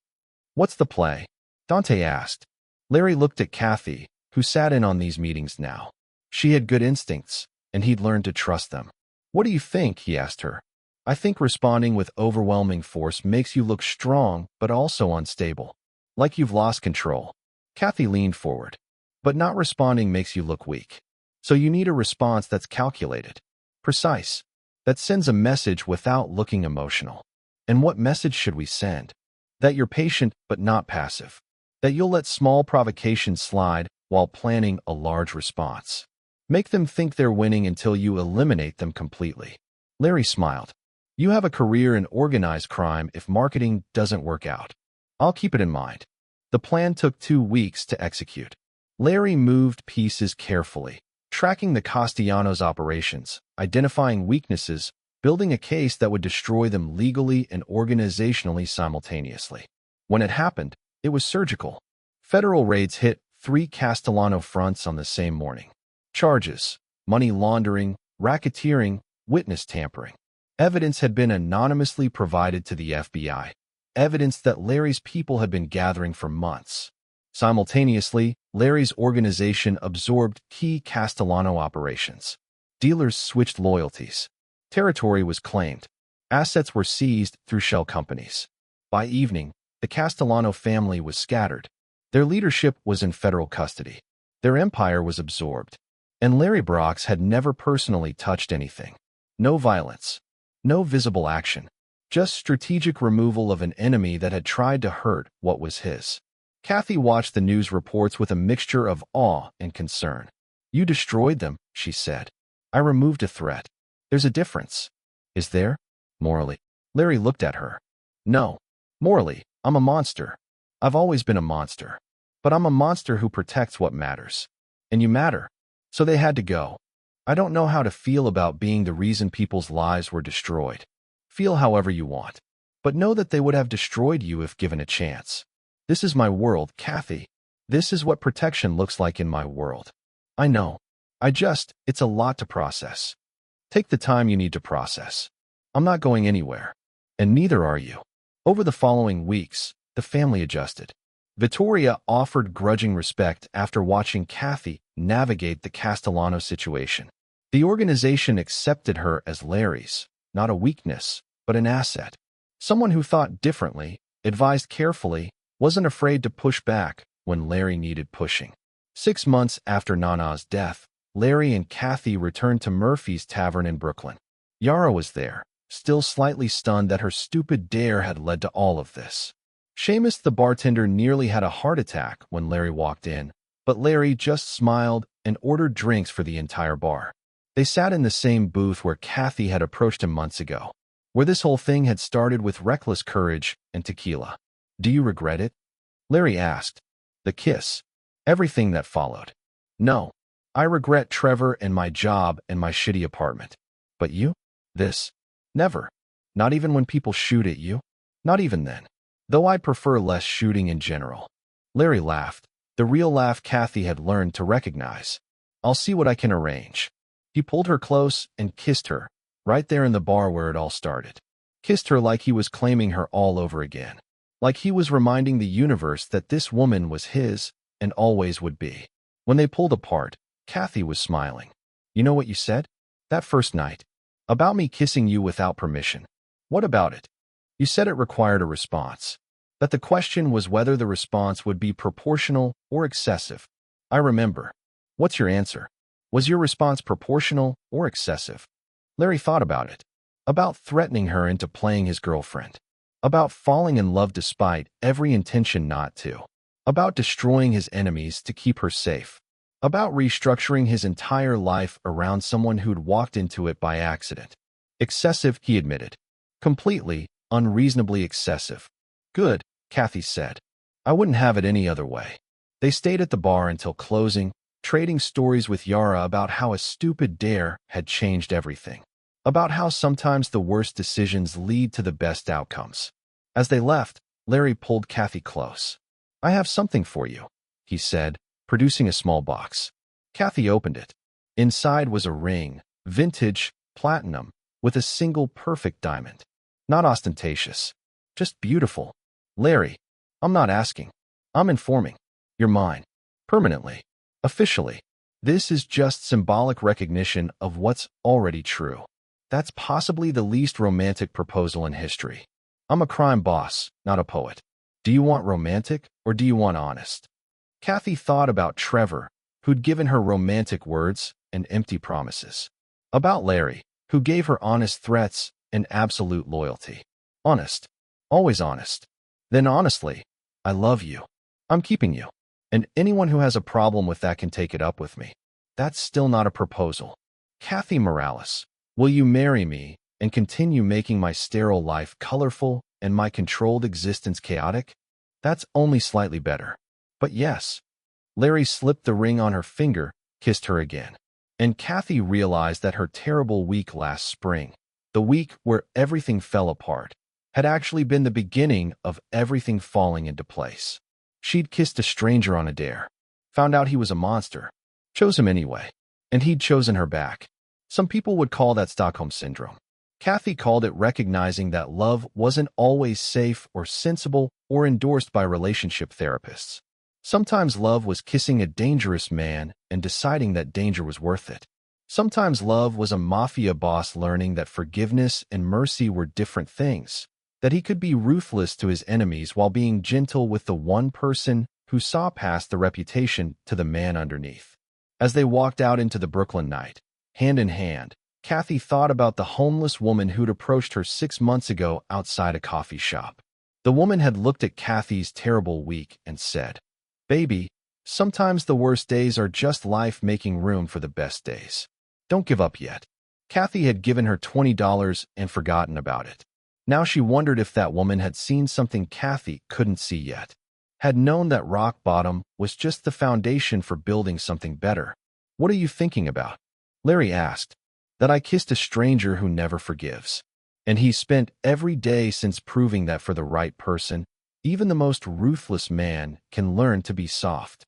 What's the play? Dante asked. Larry looked at Kathy, who sat in on these meetings now. She had good instincts, and he'd learned to trust them. What do you think? He asked her. I think responding with overwhelming force makes you look strong, but also unstable. Like you've lost control. Kathy leaned forward. But not responding makes you look weak. So you need a response that's calculated. Precise. That sends a message without looking emotional. And what message should we send? That you're patient but not passive. That you'll let small provocations slide while planning a large response. Make them think they're winning until you eliminate them completely. Larry smiled. You have a career in organized crime if marketing doesn't work out. I'll keep it in mind. The plan took 2 weeks to execute. Larry moved pieces carefully, tracking the Castellanos' operations, identifying weaknesses, building a case that would destroy them legally and organizationally simultaneously. When it happened, it was surgical. Federal raids hit 3 Castellano fronts on the same morning. Charges: money laundering, racketeering, witness tampering. Evidence had been anonymously provided to the FBI. Evidence that Larry's people had been gathering for months. Simultaneously, Larry's organization absorbed key Castellano operations. Dealers switched loyalties. Territory was claimed. Assets were seized through shell companies. By evening, the Castellano family was scattered. Their leadership was in federal custody. Their empire was absorbed. And Larry Brox had never personally touched anything. No violence. No visible action. Just strategic removal of an enemy that had tried to hurt what was his. Kathy watched the news reports with a mixture of awe and concern. You destroyed them, she said. I removed a threat. There's a difference. Is there? Morally. Larry looked at her. No. Morally, I'm a monster. I've always been a monster. But I'm a monster who protects what matters. And you matter. So they had to go. I don't know how to feel about being the reason people's lives were destroyed. Feel however you want. But know that they would have destroyed you if given a chance. This is my world, Kathy. This is what protection looks like in my world. I know. It's a lot to process. Take the time you need to process. I'm not going anywhere. And neither are you. Over the following weeks, the family adjusted. Vittoria offered grudging respect after watching Kathy navigate the Castellano situation. The organization accepted her as Larry's, not a weakness, but an asset. Someone who thought differently, advised carefully, wasn't afraid to push back when Larry needed pushing. 6 months after Nana's death, Larry and Kathy returned to Murphy's Tavern in Brooklyn. Yara was there, still slightly stunned that her stupid dare had led to all of this. Seamus the bartender nearly had a heart attack when Larry walked in, but Larry just smiled and ordered drinks for the entire bar. They sat in the same booth where Kathy had approached him months ago, where this whole thing had started with reckless courage and tequila. Do you regret it? Larry asked. The kiss. Everything that followed. No. I regret Trevor and my job and my shitty apartment. But you? This? Never. Not even when people shoot at you? Not even then. Though I prefer less shooting in general. Larry laughed, the real laugh Kathy had learned to recognize. I'll see what I can arrange. He pulled her close and kissed her, right there in the bar where it all started. Kissed her like he was claiming her all over again. Like he was reminding the universe that this woman was his and always would be. When they pulled apart, Kathy was smiling. You know what you said? That first night. About me kissing you without permission. What about it? You said it required a response. That the question was whether the response would be proportional or excessive. I remember. What's your answer? Was your response proportional or excessive? Larry thought about it. About threatening her into playing his girlfriend. About falling in love despite every intention not to. About destroying his enemies to keep her safe. About restructuring his entire life around someone who'd walked into it by accident. Excessive, he admitted. Completely, unreasonably excessive. Good, Kathy said. I wouldn't have it any other way. They stayed at the bar until closing, trading stories with Yara about how a stupid dare had changed everything. About how sometimes the worst decisions lead to the best outcomes. As they left, Larry pulled Kathy close. "I have something for you," he said, producing a small box. Kathy opened it. Inside was a ring, vintage, platinum, with a single perfect diamond. Not ostentatious, just beautiful. "Larry, I'm not asking. I'm informing. You're mine. Permanently. Officially. This is just symbolic recognition of what's already true." That's possibly the least romantic proposal in history. I'm a crime boss, not a poet. Do you want romantic or do you want honest? Kathy thought about Trevor, who'd given her romantic words and empty promises. About Larry, who gave her honest threats and absolute loyalty. Honest. Always honest. Then honestly, "I love you. I'm keeping you. And anyone who has a problem with that can take it up with me." That's still not a proposal. Kathy Morales, will you marry me and continue making my sterile life colorful and my controlled existence chaotic? That's only slightly better. But yes. Larry slipped the ring on her finger, kissed her again. And Kathy realized that her terrible week last spring, the week where everything fell apart, had actually been the beginning of everything falling into place. She'd kissed a stranger on a dare, found out he was a monster, chose him anyway, and he'd chosen her back. Some people would call that Stockholm Syndrome. Kathy called it recognizing that love wasn't always safe or sensible or endorsed by relationship therapists. Sometimes love was kissing a dangerous man and deciding that danger was worth it. Sometimes love was a mafia boss learning that forgiveness and mercy were different things, that he could be ruthless to his enemies while being gentle with the one person who saw past the reputation to the man underneath. As they walked out into the Brooklyn night, hand in hand, Kathy thought about the homeless woman who'd approached her 6 months ago outside a coffee shop. The woman had looked at Kathy's terrible week and said, "Baby, sometimes the worst days are just life making room for the best days. Don't give up yet." Kathy had given her $20 and forgotten about it. Now she wondered if that woman had seen something Kathy couldn't see yet, had known that rock bottom was just the foundation for building something better. "What are you thinking about?" Larry asked. "That I kissed a stranger who never forgives. And he spent every day since proving that for the right person, even the most ruthless man can learn to be soft."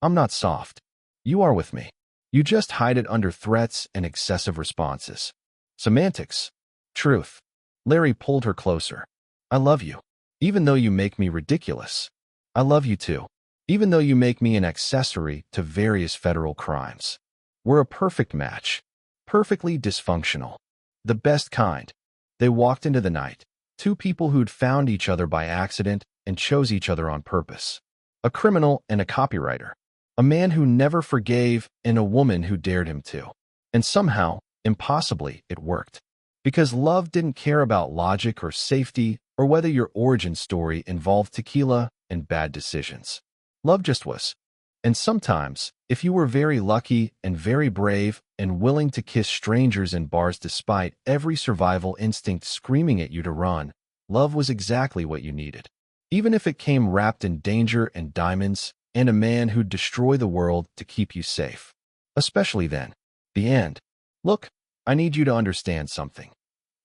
"I'm not soft. You are with me. You just hide it under threats and excessive responses." "Semantics." "Truth." Larry pulled her closer. "I love you. Even though you make me ridiculous. I love you too. Even though you make me an accessory to various federal crimes. We're a perfect match. Perfectly dysfunctional. The best kind." They walked into the night. Two people who'd found each other by accident and chose each other on purpose. A criminal and a copywriter. A man who never forgave and a woman who dared him to. And somehow, impossibly, it worked. Because love didn't care about logic or safety or whether your origin story involved tequila and bad decisions. Love just was. And sometimes, if you were very lucky and very brave and willing to kiss strangers in bars despite every survival instinct screaming at you to run, love was exactly what you needed. Even if it came wrapped in danger and diamonds and a man who'd destroy the world to keep you safe. Especially then. The end. "Look, I need you to understand something."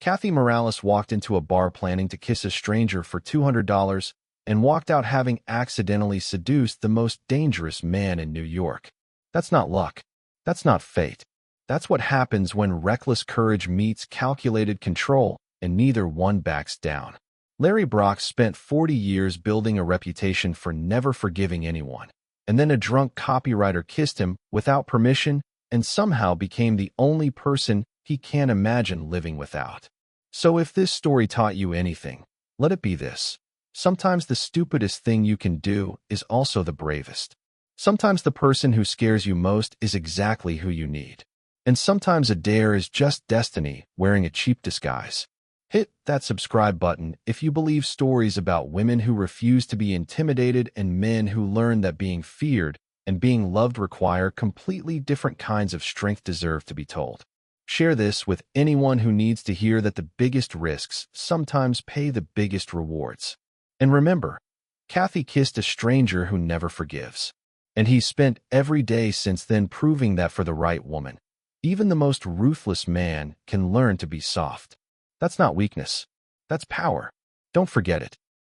Kathy Morales walked into a bar planning to kiss a stranger for $200 and walked out having accidentally seduced the most dangerous man in New York. That's not luck. That's not fate. That's what happens when reckless courage meets calculated control, and neither one backs down. Larry Brock spent 40 years building a reputation for never forgiving anyone, and then a drunk copywriter kissed him without permission and somehow became the only person he can't imagine living without. So if this story taught you anything, let it be this. Sometimes the stupidest thing you can do is also the bravest. Sometimes the person who scares you most is exactly who you need. And sometimes a dare is just destiny wearing a cheap disguise. Hit that subscribe button if you believe stories about women who refuse to be intimidated and men who learn that being feared and being loved require completely different kinds of strength deserve to be told. Share this with anyone who needs to hear that the biggest risks sometimes pay the biggest rewards. And remember, Kathy kissed a stranger who never forgives. And he spent every day since then proving that for the right woman, even the most ruthless man can learn to be soft. That's not weakness. That's power. Don't forget it.